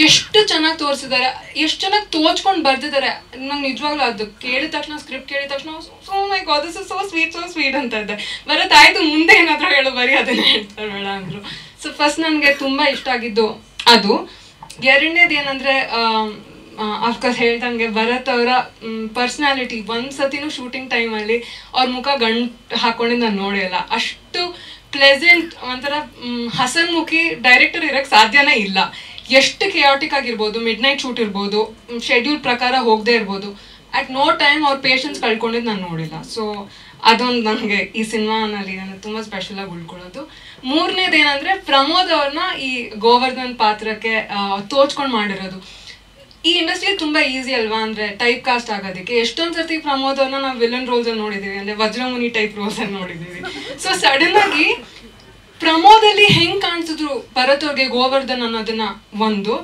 ಎಷ್ಟು ಚೆನ್ನಾಗಿ ತೋರಿಸಿದ್ದಾರೆ, ಎಷ್ಟು ಚೆನ್ನಾಗಿ ತೋಚ್ಕೊಂಡು ಬರ್ದಿದ್ದಾರೆ. ನಂಗೆ ನಿಜವಾಗ್ಲೂ ಅದು ಕೇಳಿದ ತಕ್ಷಣ, ಸ್ಕ್ರಿಪ್ಟ್ ಕೇಳಿದ ತಕ್ಷಣ so my god this is so sweet ಅಂತ ಇದ್ದೆ. ಬರತ್ತಾಯ್ತು, ಮುಂದೆ ಏನಾದರೂ ಹೇಳು, ಬರೀ ಅದನ್ನೇ ಹೇಳ್ತಾರೆ ಬೇಡ ಅಂದರು. ಸೊ ಫಸ್ಟ್ ನನಗೆ ತುಂಬ ಇಷ್ಟ ಆಗಿದ್ದು ಅದು. ಎರಡನೇದು ಏನಂದರೆ ಅಫ್ಕೋರ್ಸ್ ಹೇಳ್ದಂಗೆ ಭರತ್ ಅವರ ಪರ್ಸ್ನಾಲಿಟಿ. ಒಂದ್ಸತಿನೂ ಶೂಟಿಂಗ್ ಟೈಮಲ್ಲಿ ಅವ್ರ ಮುಖ ಗಂಟು ಹಾಕೊಂಡಿದ್ದು ನಾನು ನೋಡಿಲ್ಲ. ಅಷ್ಟು ಪ್ಲೆಸೆಂಟ್, ಒಂಥರ ಹಸನ್ಮುಖಿ ಡೈರೆಕ್ಟರ್ ಇರೋಕ್ಕೆ ಸಾಧ್ಯನೇ ಇಲ್ಲ. ಎಷ್ಟು ಕೆಯಾಟಿಕ್ ಆಗಿರ್ಬೋದು, ಮಿಡ್ ನೈಟ್ ಶೂಟ್ ಇರ್ಬೋದು, ಶೆಡ್ಯೂಲ್ ಪ್ರಕಾರ ಹೋಗದೆ ಇರ್ಬೋದು, ಅಟ್ ನೋ ಟೈಮ್ ಅವ್ರ ಪೇಷನ್ಸ್ ಕಳ್ಕೊಂಡಿದ್ದು ನಾನು ನೋಡಿಲ್ಲ. ಸೊ ಅದೊಂದು ನನಗೆ ಈ ಸಿನಿಮಾನಲ್ಲಿ ನಾನು ತುಂಬ ಸ್ಪೆಷಲಾಗಿ ಉಳ್ಕೊಳ್ಳೋದು. ಮೂರನೇದು ಏನಂದರೆ ಪ್ರಮೋದ್ ಅವ್ರನ್ನ ಈ ಗೋವರ್ಧನ್ ಪಾತ್ರಕ್ಕೆ ತೋಚ್ಕೊಂಡು ಮಾಡಿರೋದು. ಈ ಇಂಡಸ್ಟ್ರಿ ತುಂಬ ಈಸಿ ಅಲ್ವಾ ಅಂದರೆ ಟೈಪ್ ಕಾಸ್ಟ್ ಆಗೋದಕ್ಕೆ. ಎಷ್ಟೊಂದು ಸರ್ತಿ ಪ್ರಮೋದ್ ಅವ್ರನ್ನ ನಾವು ವಿಲನ್ ರೋಲ್ಸಲ್ಲಿ ನೋಡಿದ್ದೀವಿ, ಅಂದರೆ ವಜ್ರಮುನಿ ಟೈಪ್ ರೋಲ್ಸಲ್ಲಿ ನೋಡಿದ್ದೀವಿ. ಸೊ ಸಡನ್ನಾಗಿ ಪ್ರಮೋದಲ್ಲಿ ಹೆಂಗೆ ಕಾಣಿಸಿದ್ರು ಭರತ್ ಅವ್ರಿಗೆ ಗೋವರ್ಧನ್ ಅನ್ನೋದನ್ನ ಒಂದು,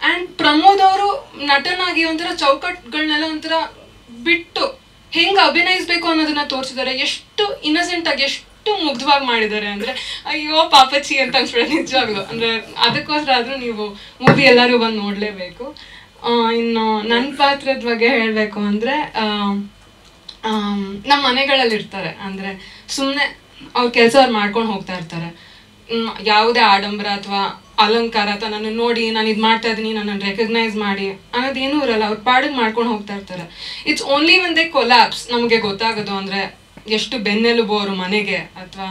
ಆ್ಯಂಡ್ ಪ್ರಮೋದ್ ಅವರು ನಟನಾಗಿ ಒಂಥರ ಚೌಕಟ್ಟುಗಳನ್ನೆಲ್ಲ ಒಂಥರ ಬಿಟ್ಟು ಹೆಂಗೆ ಅಭಿನಯಿಸ್ಬೇಕು ಅನ್ನೋದನ್ನ ತೋರಿಸಿದ್ದಾರೆ. ಎಷ್ಟು ಇನ್ನಸೆಂಟ್ ಆಗಿ, ಎಷ್ಟು ಮುಗ್ಧವಾಗಿ ಮಾಡಿದ್ದಾರೆ ಅಂದರೆ ಅಯ್ಯೋ ಪಾಪಚ್ಚಿ ಅಂತ ಅನ್ಸ್ಬಿಡ ನಿಜವಾಗ್ಲು. ಅಂದರೆ ಅದಕ್ಕೋಸ್ಕರ ಆದರೂ ನೀವು ಮೂವಿ ಎಲ್ಲರೂ ಬಂದು ನೋಡಲೇಬೇಕು. ಇನ್ನು ನನ್ನ ಪಾತ್ರದ ಬಗ್ಗೆ ಹೇಳಬೇಕು ಅಂದರೆ ನಮ್ಮ ಮನೆಗಳಲ್ಲಿ ಇರ್ತಾರೆ, ಅಂದರೆ ಸುಮ್ಮನೆ ಅವ್ರ ಕೆಲಸ ಅವ್ರು ಮಾಡ್ಕೊಂಡು ಹೋಗ್ತಾ ಇರ್ತಾರೆ. ಯಾವುದೇ ಆಡಂಬರ ಅಥವಾ ಅಲಂಕಾರ ಅಥವಾ ನನ್ನ ನೋಡಿ ನಾನು ಇದು ಮಾಡ್ತಾ ಇದ್ದೀನಿ, ನನ್ನನ್ನು ರೆಕಗ್ನೈಸ್ ಮಾಡಿ ಅನ್ನೋದೇನೂ ಇರಲ್ಲ. ಅವ್ರ ಪಾಡಿಗೆ ಮಾಡ್ಕೊಂಡು ಹೋಗ್ತಾ ಇರ್ತಾರೆ. It's only one they collapse ನಮಗೆ ಗೊತ್ತಾಗೋದು, ಅಂದರೆ ಎಷ್ಟು ಬೆನ್ನೆಲುಬು ಅವರು ಮನೆಗೆ ಅಥವಾ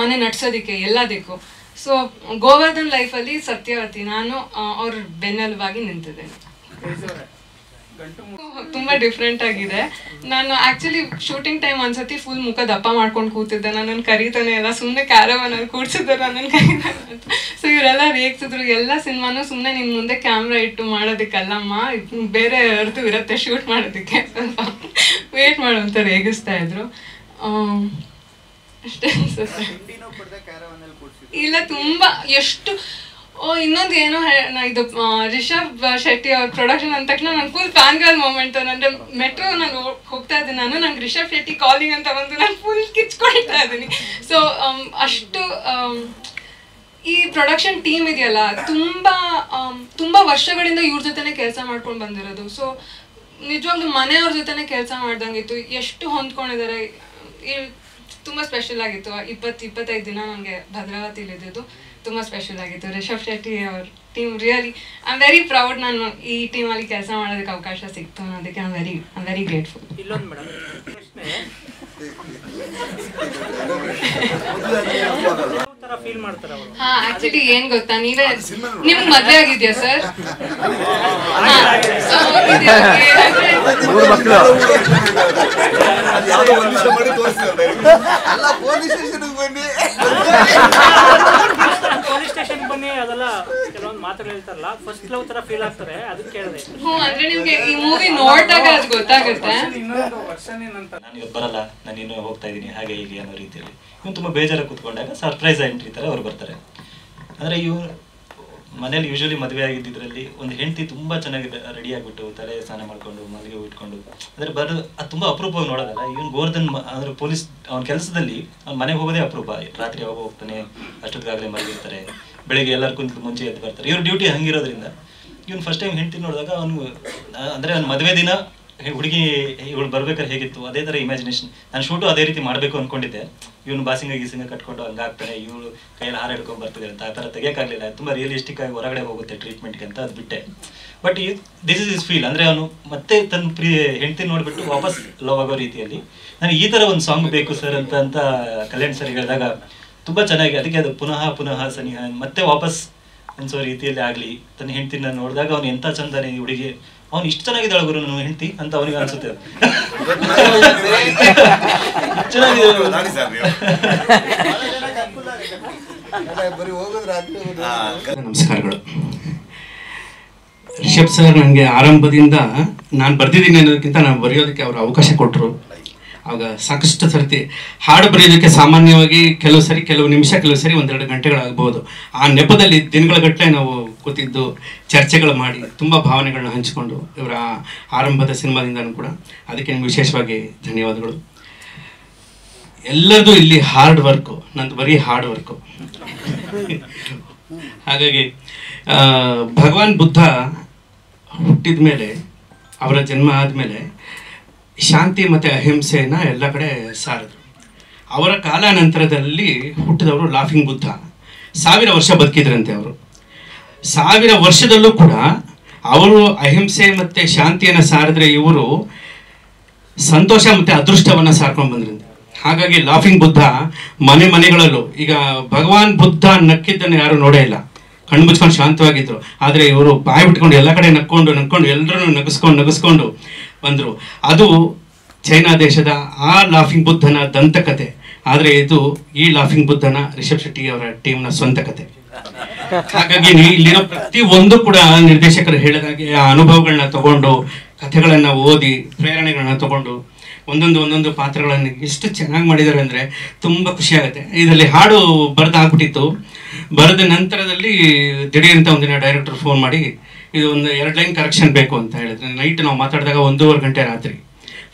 ಮನೆ ನಡ್ಸೋದಕ್ಕೆ ಎಲ್ಲದಕ್ಕೂ. ಸೊ ಗೋವರ್ಧನ್ ಲೈಫಲ್ಲಿ ಸತ್ಯವತಿ ನಾನು ಅವ್ರ ಬೆನ್ನೆಲುಬಾಗಿ ನಿಂತಿದ್ದೇನೆ. ತುಂಬ ಡಿಫ್ರೆಂಟ್ ಆಗಿದೆ. ನಾನು ಆ್ಯಕ್ಚುಲಿ ಶೂಟಿಂಗ್ ಟೈಮ್ ಒಂದ್ಸತಿ ಫುಲ್ ಮುಖ ದಪ್ಪ ಮಾಡ್ಕೊಂಡು ಕೂತಿದ್ದೆ. ನನ್ನನ್ನು ಕರೀತಾನೆ ಎಲ್ಲ, ಸುಮ್ಮನೆ ಕ್ಯಾರವನಲ್ಲಿ ಕೂಡ್ಸಿದ್ದಾರೆ ನನ್ನನ್ನು ಕರೀತಾನೆ ಅಂತ. ಸೊ ಇವರೆಲ್ಲ ರೇಗಿಸಿದ್ರು, ಎಲ್ಲ ಸಿನಿಮಾನು ಸುಮ್ಮನೆ ನಿನ್ನ ಮುಂದೆ ಕ್ಯಾಮ್ರಾ ಇಟ್ಟು ಮಾಡೋದಕ್ಕಲ್ಲಮ್ಮ, ಬೇರೆ ಅರ್ದು ಇರುತ್ತೆ ಶೂಟ್ ಮಾಡೋದಕ್ಕೆ, ಸ್ವಲ್ಪ ವೇಟ್ ಮಾಡು ಅಂತ ರೇಗಿಸ್ತಾ ಇದ್ರು. ಅಷ್ಟೇ ಅನ್ಸುತ್ತೆ. ಇಲ್ಲ ತುಂಬ ಎಷ್ಟು ಇನ್ನೊಂದು ಏನೋ ಇದು ರಿಷಬ್ ಶೆಟ್ಟಿ ಅವ್ರ ಪ್ರೊಡಕ್ಷನ್ ಅಂದ ತಕ್ಷಣ ನಾನು ಫುಲ್ ಫ್ಯಾನ್ ಗರ್ಲ್ ಮೂಮೆಂಟ್. ಅಂದರೆ ಮೆಟ್ರೋ ನಾನು ಹೋಗ್ತಾ ಇದ್ದೀನಿ, ನಂಗೆ ರಿಷಬ್ ಶೆಟ್ಟಿ ಕಾಲಿಂಗ್ ಅಂತ ಬಂದು ನಾನು ಫುಲ್ ಕಿಚ್ಕೊಳ್ತಾ ಇದ್ದೀನಿ. ಸೊ ಅಷ್ಟು ಈ ಪ್ರೊಡಕ್ಷನ್ ಟೀಮ್ ಇದೆಯಲ್ಲ, ತುಂಬ ವರ್ಷಗಳಿಂದ ಇವ್ರ ಜೊತೆನೇ ಕೆಲಸ ಮಾಡ್ಕೊಂಡು ಬಂದಿರೋದು. ಸೊ ನಿಜವಾಗ್ಲೂ ಮನೆಯವ್ರ ಜೊತೆನೇ ಕೆಲಸ ಮಾಡ್ದಂಗಿತ್ತು. ಎಷ್ಟು ಹೊಂದ್ಕೊಂಡಿದ್ದಾರೆ, ತುಂಬ ಸ್ಪೆಷಲ್ ಆಗಿತ್ತು. 20-25 ದಿನ ನನಗೆ ಭದ್ರಾವತಿಲಿ ಇದ್ದಿದ್ದು ತುಂಬ ಸ್ಪೆಷಲ್ ಆಗಿತ್ತು. ರಿಷಬ್ ಶೆಟ್ಟಿ ಅವ್ರ team really I am very proud. ನಾನು ಈ ಟೀಮಲ್ಲಿ ಕೆಲಸ ಮಾಡೋದಕ್ಕೆ ಅವಕಾಶ ಸಿಕ್ತು ಅನ್ನೋದಕ್ಕೆ ಐ ಆಮ್ ವೆರಿ ಗ್ರೇಟ್ಫುಲ್.
ಇಲ್ಲೊಂದು ಮೇಡಮ್ ಫೀಲ್ ಮಾಡ್ತಾರೆ ಅವರು.
ಹಾ, ಆಕ್ಚುಲಿ ಏನ್ ಗೊತ್ತಾ, ನಿಮ್ಗೆ ಮದ್ವೆ ಆಗಿದ್ಯಾ ಸರ್?
ಪೊಲೀಸ್ ಸ್ಟೇಷನ್ ಬನ್ನಿ, ಅದೆಲ್ಲ ಕೆಲವೊಂದು ಮಾತುಗಳು ಹೇಳ್ತಾರಲ್ಲ, ಫಸ್ಟ್ ಲವ್ ತರ ಫೀಲ್ ಆಗ್ತಾರೆ, ಅದಕ್ಕೆ ಕೇಳಿದೆ.
ಅಂದ್ರೆ ನಿಮ್ಗೆ ಈ ಮೂವಿ ನೋಡಿದಾಗ ಅದು ಗೊತ್ತಾಗುತ್ತೆ.
ನಾನು ಇವತ್ತು ಬರಲ್ಲ, ನಾನು ಇನ್ನೂ ಹೋಗ್ತಾ ಇದ್ದೀನಿ ಹಾಗೆ ಹೀಗೆ ಅನ್ನೋ ರೀತಿಯಲ್ಲಿ ಇವ್ನು ತುಂಬ ಬೇಜಾರಾಗಿ ಕೂತ್ಕೊಂಡಾಗ ಸರ್ಪ್ರೈಸ್ ಎಂಟ್ರಿ ಥರ ಅವ್ರು ಬರ್ತಾರೆ. ಅಂದರೆ ಇವ್ರು ಮನೇಲಿ ಯೂಶ್ವಲಿ ಮದುವೆ ಆಗಿದ್ದಿದ್ರಲ್ಲಿ ಒಂದು ಹೆಂಡತಿ ತುಂಬ ಚೆನ್ನಾಗಿ ರೆಡಿ ಆಗಿಬಿಟ್ಟು ತಲೆ ಸ್ನಾನ ಮಾಡ್ಕೊಂಡು ಮಲ್ಲಿಗೆ ಇಟ್ಕೊಂಡು ಅಂದರೆ ಅದು ತುಂಬ ಅಪರೂಪವಾಗಿ ನೋಡೋದಲ್ಲ. ಇವನು ಗೋವರ್ಧನ್ ಅಂದರೆ ಪೊಲೀಸ್ ಅವ್ನ ಕೆಲಸದಲ್ಲಿ ಅವ್ನ ಮನೆಗೆ ಹೋಗೋದೇ ಅಪರೂಪ. ರಾತ್ರಿ ಯಾವಾಗ ಹೋಗ್ತಾನೆ, ಅಷ್ಟೊತ್ತಿಗಾಗಲೇ ಮಲಗಿರ್ತಾರೆ, ಬೆಳಿಗ್ಗೆ ಎಲ್ಲರೂ ಕುಂತು ಮುಂಚೆ ಎದ್ದು ಬರ್ತಾರೆ. ಇವ್ರ ಡ್ಯೂಟಿ ಹಂಗಿರೋದ್ರಿಂದ ಇವ್ನು ಫಸ್ಟ್ ಟೈಮ್ ಹೆಂಡ್ತಿ ನೋಡಿದಾಗ ಅವನು ಅಂದರೆ ಅವ್ನ ಮದುವೆ ದಿನ ಹುಡುಗಿ ಇವಳು ಬರ್ಬೇಕಾದ್ರೆ ಹೇಗಿತ್ತು ಅದೇ ಥರ ಇಮ್ಯಾಜಿನೇಷನ್. ನಾನು ಶೂಟು ಅದೇ ರೀತಿ ಮಾಡಬೇಕು ಅಂದ್ಕೊಂಡಿದ್ದೆ. ಇವನು ಬಾಸಿಂಗ ಗೀಸಿಂಗ ಕಟ್ಕೊಂಡು ಹಂಗಾಗ್ತಾನೆ, ಇವಳು ಕೈಯಲ್ಲಿ ಹಾರ ಹಿಡ್ಕೊಂಡು ಬರ್ತಿದೆ ಅಂತ ಆ ಥರ ತೆಗಿಯೋಕ್ಕಾಗಲಿಲ್ಲ. ತುಂಬ ರಿಯಲಿಸ್ಟಿಕ್ ಆಗಿ ಹೊರಗಡೆ ಹೋಗುತ್ತೆ ಟ್ರೀಟ್ಮೆಂಟ್ಗೆ ಅಂತ ಅದು ಬಿಟ್ಟೆ. But this is is feel, ಅಂದರೆ ಅವನು ಮತ್ತೆ ತನ್ನ ಹೆಂಡ್ತಿ ನೋಡಿಬಿಟ್ಟು ವಾಪಸ್ ಲವ್ ಆಗೋ ರೀತಿಯಲ್ಲಿ ನನಗೆ ಈ ಥರ ಒಂದು ಸಾಂಗ್ ಬೇಕು ಸರ್ ಅಂತ ಕಲ್ಯಾಣ್ ಸರ್ ಹೇಳಿದಾಗ ತುಂಬ ಚೆನ್ನಾಗಿ, ಅದಕ್ಕೆ ಅದು ಪುನಃ ಪುನಃ ಸನಿಹ ಮತ್ತೆ ವಾಪಸ್ ಅನ್ಸೋ ರೀತಿಯಲ್ಲಿ ಆಗಲಿ. ತನ್ನ ಹೆಂಡ್ತಿನ ನೋಡಿದಾಗ ಅವ್ನು ಎಂಥ ಚಂದಾನೆ ಈ ಹುಡುಗಿ, ಅವ್ನು ಇಷ್ಟು ಚೆನ್ನಾಗಿದ್ದಾಳೆ ಗುರು ನನ್ನ ಹೆಂಡ್ತಿ ಅಂತ ಅವನಿಗೆ ಅನ್ಸುತ್ತೆ.
ನಮಸ್ಕಾರಗಳು. ರಿಷಬ್ ಸರ್ ನನಗೆ ಆರಂಭದಿಂದ ನಾನು ಬರ್ದಿದ್ದೀನಿ ಅನ್ನೋದಕ್ಕಿಂತ ನಾನು ಬರೆಯೋದಕ್ಕೆ ಅವರು ಅವಕಾಶ ಕೊಟ್ಟರು. ಆಗ ಸಾಕಷ್ಟು ಸರ್ತಿ ಹಾಡು ಬರೆಯೋದಕ್ಕೆ ಸಾಮಾನ್ಯವಾಗಿ ಕೆಲವು ನಿಮಿಷ ಕೆಲವು ಸರಿ 1-2 ಗಂಟೆಗಳಾಗ್ಬೋದು. ಆ ನೆಪದಲ್ಲಿ ದಿನಗಳ ಗಟ್ಟಲೆ ನಾವು ಕೂತಿದ್ದು ಚರ್ಚೆಗಳು ಮಾಡಿ ತುಂಬ ಭಾವನೆಗಳನ್ನ ಹಂಚಿಕೊಂಡು ಇವರ ಆರಂಭದ ಸಿನಿಮಾದಿಂದನೂ ಕೂಡ ಅದಕ್ಕೆ ನಿಮ್ಗೆ ವಿಶೇಷವಾಗಿ ಧನ್ಯವಾದಗಳು. ಎಲ್ಲರದು ಇಲ್ಲಿ ಹಾರ್ಡ್ ವರ್ಕು, ನಂದು ಬರೀ ಹಾರ್ಡ್ ವರ್ಕು. ಹಾಗಾಗಿ ಭಗವಾನ್ ಬುದ್ಧ ಹುಟ್ಟಿದ ಮೇಲೆ, ಅವರ ಜನ್ಮ ಆದಮೇಲೆ ಶಾಂತಿ ಮತ್ತು ಅಹಿಂಸೆಯನ್ನು ಎಲ್ಲ ಕಡೆ ಸಾರಿದ್ರು. ಅವರ ಕಾಲಾನಂತರದಲ್ಲಿ ಹುಟ್ಟಿದವರು ಲಾಫಿಂಗ್ ಬುದ್ಧ 1000 ವರ್ಷ ಬದುಕಿದ್ರಂತೆ. ಅವರು 1000 ವರ್ಷದಲ್ಲೂ ಕೂಡ ಅವರು ಅಹಿಂಸೆ ಮತ್ತು ಶಾಂತಿಯನ್ನು ಸಾರಿದ್ರೆ ಇವರು ಸಂತೋಷ ಮತ್ತು ಅದೃಷ್ಟವನ್ನು ಸಾರ್ಕೊಂಡು ಬಂದ್ರಂತೆ. ಹಾಗಾಗಿ ಲಾಫಿಂಗ್ ಬುದ್ಧ ಮನೆಗಳಲ್ಲೂ, ಈಗ ಭಗವಾನ್ ಬುದ್ಧ ನಕ್ಕಿದ್ದನ್ನು ಯಾರು ನೋಡೇ ಇಲ್ಲ, ಕಣ್ಣು ಮುಚ್ಕೊಂಡು ಶಾಂತವಾಗಿದ್ರು. ಆದರೆ ಇವರು ಬಾಯಿ ಬಿಟ್ಕೊಂಡು ಎಲ್ಲ ಕಡೆ ನಕ್ಕೊಂಡು ಎಲ್ಲರೂ ನಗಿಸ್ಕೊಂಡು ಬಂದರು. ಅದು ಚೈನಾ ದೇಶದ ಆ ಲಾಫಿಂಗ್ ಬುದ್ಧನ ದಂತಕತೆ. ಆದರೆ ಇದು ಈ ಲಾಫಿಂಗ್ ಬುದ್ಧನ ರಿಷಬ್ ಶೆಟ್ಟಿ ಅವರ ಟೀಮ್ನ ಸ್ವಂತ ಕತೆ. ಹಾಗಾಗಿ ಇಲ್ಲಿರೋ ಪ್ರತಿ ಒಂದು ಕೂಡ ನಿರ್ದೇಶಕರು ಹೇಳಿದಾಗೆ ಆ ಅನುಭವಗಳನ್ನ ತಗೊಂಡು, ಕಥೆಗಳನ್ನು ಓದಿ, ಪ್ರೇರಣೆಗಳನ್ನ ತಗೊಂಡು ಒಂದೊಂದು ಪಾತ್ರಗಳನ್ನು ಎಷ್ಟು ಚೆನ್ನಾಗಿ ಮಾಡಿದ್ದಾರೆ ಅಂದರೆ ತುಂಬ ಖುಷಿಯಾಗುತ್ತೆ. ಇದರಲ್ಲಿ ಹಾಡು ಬರೆದಾಗ್ಬಿಟ್ಟಿತ್ತು. ಬರೆದ ನಂತರದಲ್ಲಿ ದಿಢೀರಂತ ಒಂದಿನ ಡೈರೆಕ್ಟರ್ ಫೋನ್ ಮಾಡಿ ಇದು ಒಂದು 2 ಲೈನ್ ಕರೆಕ್ಷನ್ ಬೇಕು ಅಂತ ಹೇಳಿದ್ರೆ, ನೈಟ್ ನಾವು ಮಾತಾಡಿದಾಗ 1.5 ಗಂಟೆ ರಾತ್ರಿ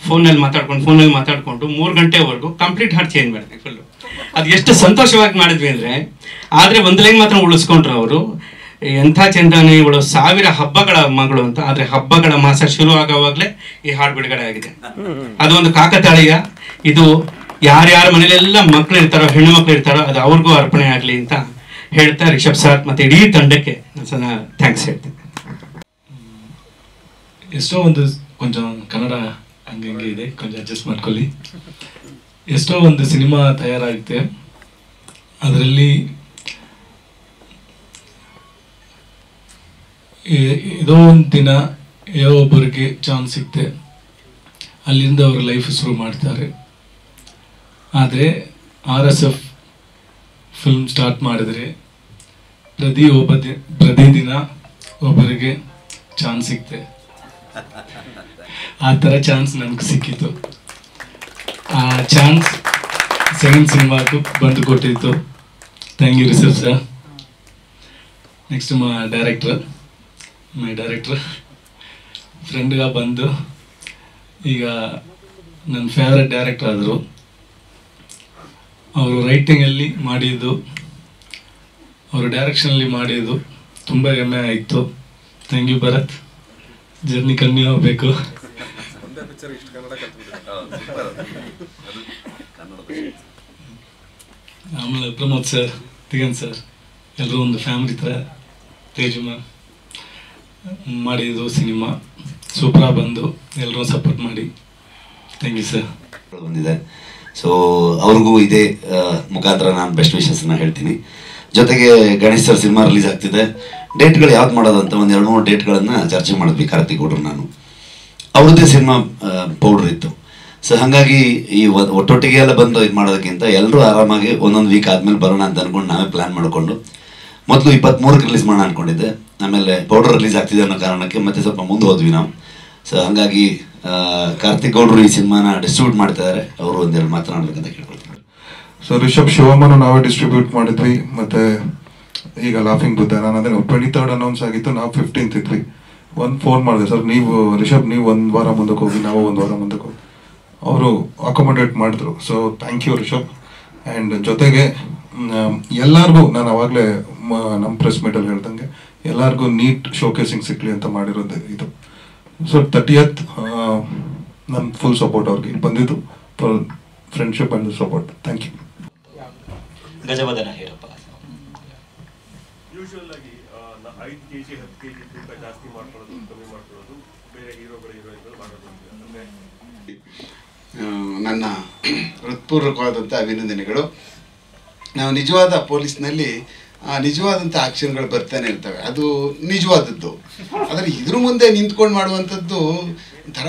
ಫೋನಲ್ಲಿ ಮಾತಾಡ್ಕೊಂಡು 3 ಗಂಟೆವರೆಗೂ ಕಂಪ್ಲೀಟ್ ಹಾಡು ಚೇಂಜ್ ಮಾಡಿದ್ವಿ ಫುಲ್ಲು. ಅದು ಎಷ್ಟು ಸಂತೋಷವಾಗಿ ಮಾಡಿದ್ವಿ ಅಂದರೆ, ಆದರೆ 1 ಲೈನ್ ಮಾತ್ರ ಉಳಿಸ್ಕೊಂಡ್ರು ಅವರು. ಎಂಥ ಚಂದಾನೆ ಇವಳು 1000 ಹಬ್ಬಗಳ ಮಗಳು ಅಂತ. ಆದರೆ ಹಬ್ಬಗಳ ಮಾಸ ಶುರು ಆಗೋವಾಗಲೇ ಈ ಹಾಡು ಬಿಡುಗಡೆ ಆಗಿದೆ. ಅದು ಒಂದು ಕಾಕತಾಳೀಯ. ಇದು ಯಾರ್ಯಾರ ಮನೇಲೆಲ್ಲ ಮಕ್ಕಳು ಇರ್ತಾರೋ, ಹೆಣ್ಣು ಮಕ್ಕಳು ಇರ್ತಾರೋ, ಅದು ಅವ್ರಿಗೂ ಅರ್ಪಣೆ ಆಗಲಿ ಅಂತ ಹೇಳ್ತಾ ರಿಷಬ್ ಸರ್ ಮತ್ತು ಇಡೀ ತಂಡಕ್ಕೆ ಥ್ಯಾಂಕ್ಸ್ ಹೇಳ್ತೇನೆ.
ಎಷ್ಟೋ ಒಂದು ಕೊಂಚ ಕನ್ನಡ ಹಂಗೆ ಇದೆ, ಕೊಂಚ ಅಡ್ಜಸ್ಟ್ ಮಾಡ್ಕೊಳ್ಳಿ. ಎಷ್ಟೋ ಒಂದು ಸಿನಿಮಾ ತಯಾರಾಗುತ್ತೆ, ಅದರಲ್ಲಿ ಇದೋ ಒಂದು ದಿನ ಯಾವ ಒಬ್ಬರಿಗೆ ಚಾನ್ಸ್ ಸಿಗುತ್ತೆ, ಅಲ್ಲಿಂದ ಅವರು ಲೈಫ್ ಶುರು ಮಾಡ್ತಾರೆ. ಆದರೆ RSF ಫಿಲ್ಮ್ ಸ್ಟಾರ್ಟ್ ಮಾಡಿದರೆ ಪ್ರತಿದಿನ ಒಬ್ಬರಿಗೆ ಚಾನ್ಸ್ ಸಿಕ್ತೆ. ಆ ಥರ ಚಾನ್ಸ್ ನನಗೆ ಸಿಕ್ಕಿತ್ತು. ಆ ಚಾನ್ಸ್ ಸೆಕೆಂಡ್ ಸಿನಿಮಾಗೂ ಬಂದು ಕೊಟ್ಟಿತ್ತು. Thank you Rishab sir. Next my director ಫ್ರೆಂಡ್గా ಬಂದು ಈಗ ನನ್ನ ಫೇವ್ರೆಟ್ ಡೈರೆಕ್ಟರ್ ಆದರು. ಅವರು ರೈಟಿಂಗಲ್ಲಿ ಮಾಡಿದ್ದು, ಅವರು ಡೈರೆಕ್ಷನಲ್ಲಿ ಮಾಡಿದ್ದು ತುಂಬ ಹೆಮ್ಮೆ ಆಯಿತು. Thank you Bharat. Journey continue ಆಗಬೇಕು. ಆಮೇಲೆ ಪ್ರಮೋದ್ ಸರ್, ದಿಗಂತ್ ಸರ್ ಎಲ್ಲರೂ ಒಂದು ಫ್ಯಾಮಿಲಿ ಥರ ತೇಜುಮ ಮಾಡಿದ್ದು ಸಿನಿಮಾ ಸೂಪರಾಗಿ ಬಂದು ಎಲ್ಲರೂ ಸಪೋರ್ಟ್ ಮಾಡಿ. Thank you sir.
ಬಂದಿದೆ. ಸೊ ಅವ್ರಿಗೂ ಇದೇ ಮುಖಾಂತರ ನಾನು ಬೆಸ್ಟ್ ವಿಶಸ್ನ ಹೇಳ್ತೀನಿ. ಜೊತೆಗೆ ಗಣೇಶ್ ಸರ್ ಸಿನಿಮಾ ರಿಲೀಸ್ ಆಗ್ತಿದೆ. ಡೇಟ್ಗಳು ಯಾವ್ದು ಮಾಡೋದಂತ ಒಂದು 2-3 ಡೇಟ್ಗಳನ್ನು ಚರ್ಚೆ ಮಾಡಿದ್ವಿ ಕಾರ್ತಿಕ್ ಗೌಡ್ರು ನಾನು. ಅವ್ರದ್ದೇ ಸಿನಿಮಾ ಪೌಡ್ರ್ ಇತ್ತು. ಸೊ ಹಾಗಾಗಿ ಈ ಒಟ್ಟೊಟ್ಟಿಗೆ ಎಲ್ಲ ಬಂದು ಇದು ಮಾಡೋದಕ್ಕಿಂತ ಎಲ್ಲರೂ ಆರಾಮಾಗಿ ಒಂದೊಂದು ವೀಕ್ ಆದಮೇಲೆ ಬರೋಣ ಅಂತ ಅಂದ್ಕೊಂಡು ನಾವೇ ಪ್ಲ್ಯಾನ್ ಮಾಡಿಕೊಂಡು ಮೊದಲು 23ಕ್ಕೆ ರಿಲೀಸ್ ಮಾಡೋಣ ಅಂದ್ಕೊಂಡಿದ್ದೆ. ಆಮೇಲೆ ಪೌಡರ್ ರಿಲೀಸ್ ಆಗ್ತಿದೆ ಅನ್ನೋ ಕಾರಣಕ್ಕೆ ಮತ್ತೆ ಸ್ವಲ್ಪ ಮುಂದೆ ಹೋದ್ವಿ ನಾವು. ಸೊ ಹಾಗಾಗಿ ಕಾರ್ತಿಕ್ ಗೌಡ್ರು ಈ ಸಿನಿಮಾನ ಡಿಸ್ಟ್ರಿಬ್ಯೂಟ್ ಮಾಡ್ತಾ ಇದ್ದಾರೆ. ಅವರು ಒಂದೆರಡು ಮಾತನಾಡಬೇಕಂತ ಕೇಳ್ಕೊಳ್ತೀನಿ.
ಸೊ ರಿಷಬ್ ಶಿವಮ್ಮನು ನಾವೇ ಡಿಸ್ಟ್ರಿಬ್ಯೂಟ್ ಮಾಡಿದ್ವಿ. ಮತ್ತು ಈಗ ಲಾಫಿಂಗ್ ಬುದ್ಧ ನಾನು ಅದೇ 23rd ಅನೌನ್ಸ್ ಆಗಿತ್ತು, ನಾವು 15th ಇದ್ವಿ. ಫೋನ್ ಮಾಡಿದೆ, ಸರ್ ನೀವು ರಿಷಬ್ ನೀವು 1 ವಾರ ಮುಂದಕ್ಕೆ ಹೋಗಿ, ನಾವು 1 ವಾರ ಮುಂದಕ್ಕೆ ಹೋಗಿ. ಅವರು ಅಕೊಮಡೇಟ್ ಮಾಡಿದ್ರು. So thank you Rishab. And ಜೊತೆಗೆ ಎಲ್ಲರಿಗೂ ನಾನು ಅವಾಗಲೇ ನಮ್ಮ ಪ್ರೆಸ್ ಮೀಟಲ್ಲಿ ಹೇಳ್ದಂಗೆ ಎಲ್ಲರಿಗೂ ನೀಟ್ ಶೋಕೇಸಿಂಗ್ ಸಿಕ್ಕಲಿ ಅಂತ ಮಾಡಿರೋದು ಇದು. ಸೊ 30th ನನ್ನ ಫುಲ್ ಸಪೋರ್ಟ್ ಅವ್ರಿಗೆ ಬಂದಿದ್ದು, full friendship and support. Thank you.
Gajavadana Herappa.
Usual ಆಗಿ 5 kg 10 kg ತೂಕ ಜಾಸ್ತಿ ಮಾಡ್ಕೊಳ್ಳೋದು, ಕಮ್ಮಿ ಮಾಡ್ಕೊಳ್ಳೋದು ಬೇರೆ ಹೀರೋಗಳು ಮಾಡೋದು.
ನನ್ನ ಹೃತ್ಪೂರ್ವಕವಾದಂಥ ಅಭಿನಂದನೆಗಳು. ನಾವು ನಿಜವಾದ ಪೊಲೀಸ್ನಲ್ಲಿ ನಿಜವಾದಂಥ ಆಕ್ಷನ್ಗಳು ಬರ್ತಾನೆ ಇರ್ತವೆ, ಅದು ನಿಜವಾದದ್ದು. ಆದರೆ ಇದ್ರ ಮುಂದೆ ನಿಂತ್ಕೊಂಡು ಮಾಡುವಂಥದ್ದು ಒಂಥರ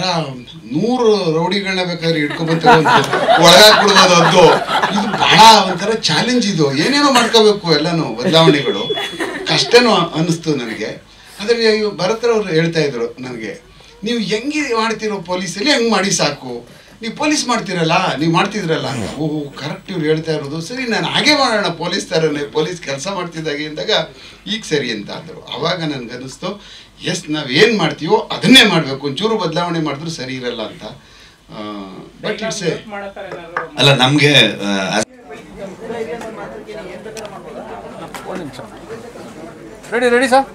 100 ರೌಡಿಗಳನ್ನ ಬೇಕಾದ್ರೆ ಹಿಡ್ಕೊಬಂತ ಒಳಗಾಕ್ಬಿಡ್ಬೋದು. ಇದು ಬಹಳ ಒಂಥರ ಚಾಲೆಂಜ್. ಇದು ಏನೇನೋ ಮಾಡ್ಕೋಬೇಕು, ಎಲ್ಲನೂ ಬದಲಾವಣೆಗಳು ಕಷ್ಟನೂ ಅನ್ನಿಸ್ತು ನನಗೆ. ಆದರೆ ಭರತ್ರವ್ರು ಹೇಳ್ತಾ ಇದ್ರು ನನಗೆ, ನೀವು ಹೆಂಗೆ ಮಾಡ್ತಿರೋ ಪೊಲೀಸಲ್ಲಿ ಹೆಂಗೆ ಮಾಡಿ ಸಾಕು, ನೀವು ಪೊಲೀಸ್ ಮಾಡ್ತಿರಲ್ಲ, ನೀವು ಮಾಡ್ತಿದ್ರಲ್ಲ ಅಂತ. ಓಹೋ ಕರೆಕ್ಟ್ ಇವ್ರು ಹೇಳ್ತಾ ಇರೋದು ಸರಿ, ನಾನು ಹಾಗೆ ಮಾಡೋಣ ಪೊಲೀಸ್ ಥರನೇ, ಪೊಲೀಸ್ ಕೆಲಸ ಮಾಡ್ತಿದ್ದಾಗೆ ಅಂದಾಗ ಈಗ ಸರಿ ಅಂತ ಅಂದರು. ಆವಾಗ ನನಗನ್ನಿಸ್ತು, ಎಸ್ ನಾವು ಏನು ಮಾಡ್ತೀವೋ ಅದನ್ನೇ ಮಾಡಬೇಕು, ಒಂಚೂರು ಬದಲಾವಣೆ ಮಾಡಿದ್ರು ಸರಿ ಇರಲ್ಲ ಅಂತ. ಬಟ್ ಇಟ್ಸ್
ಅಲ್ಲ ನಮಗೆ
ರೆಡಿ ಸರ್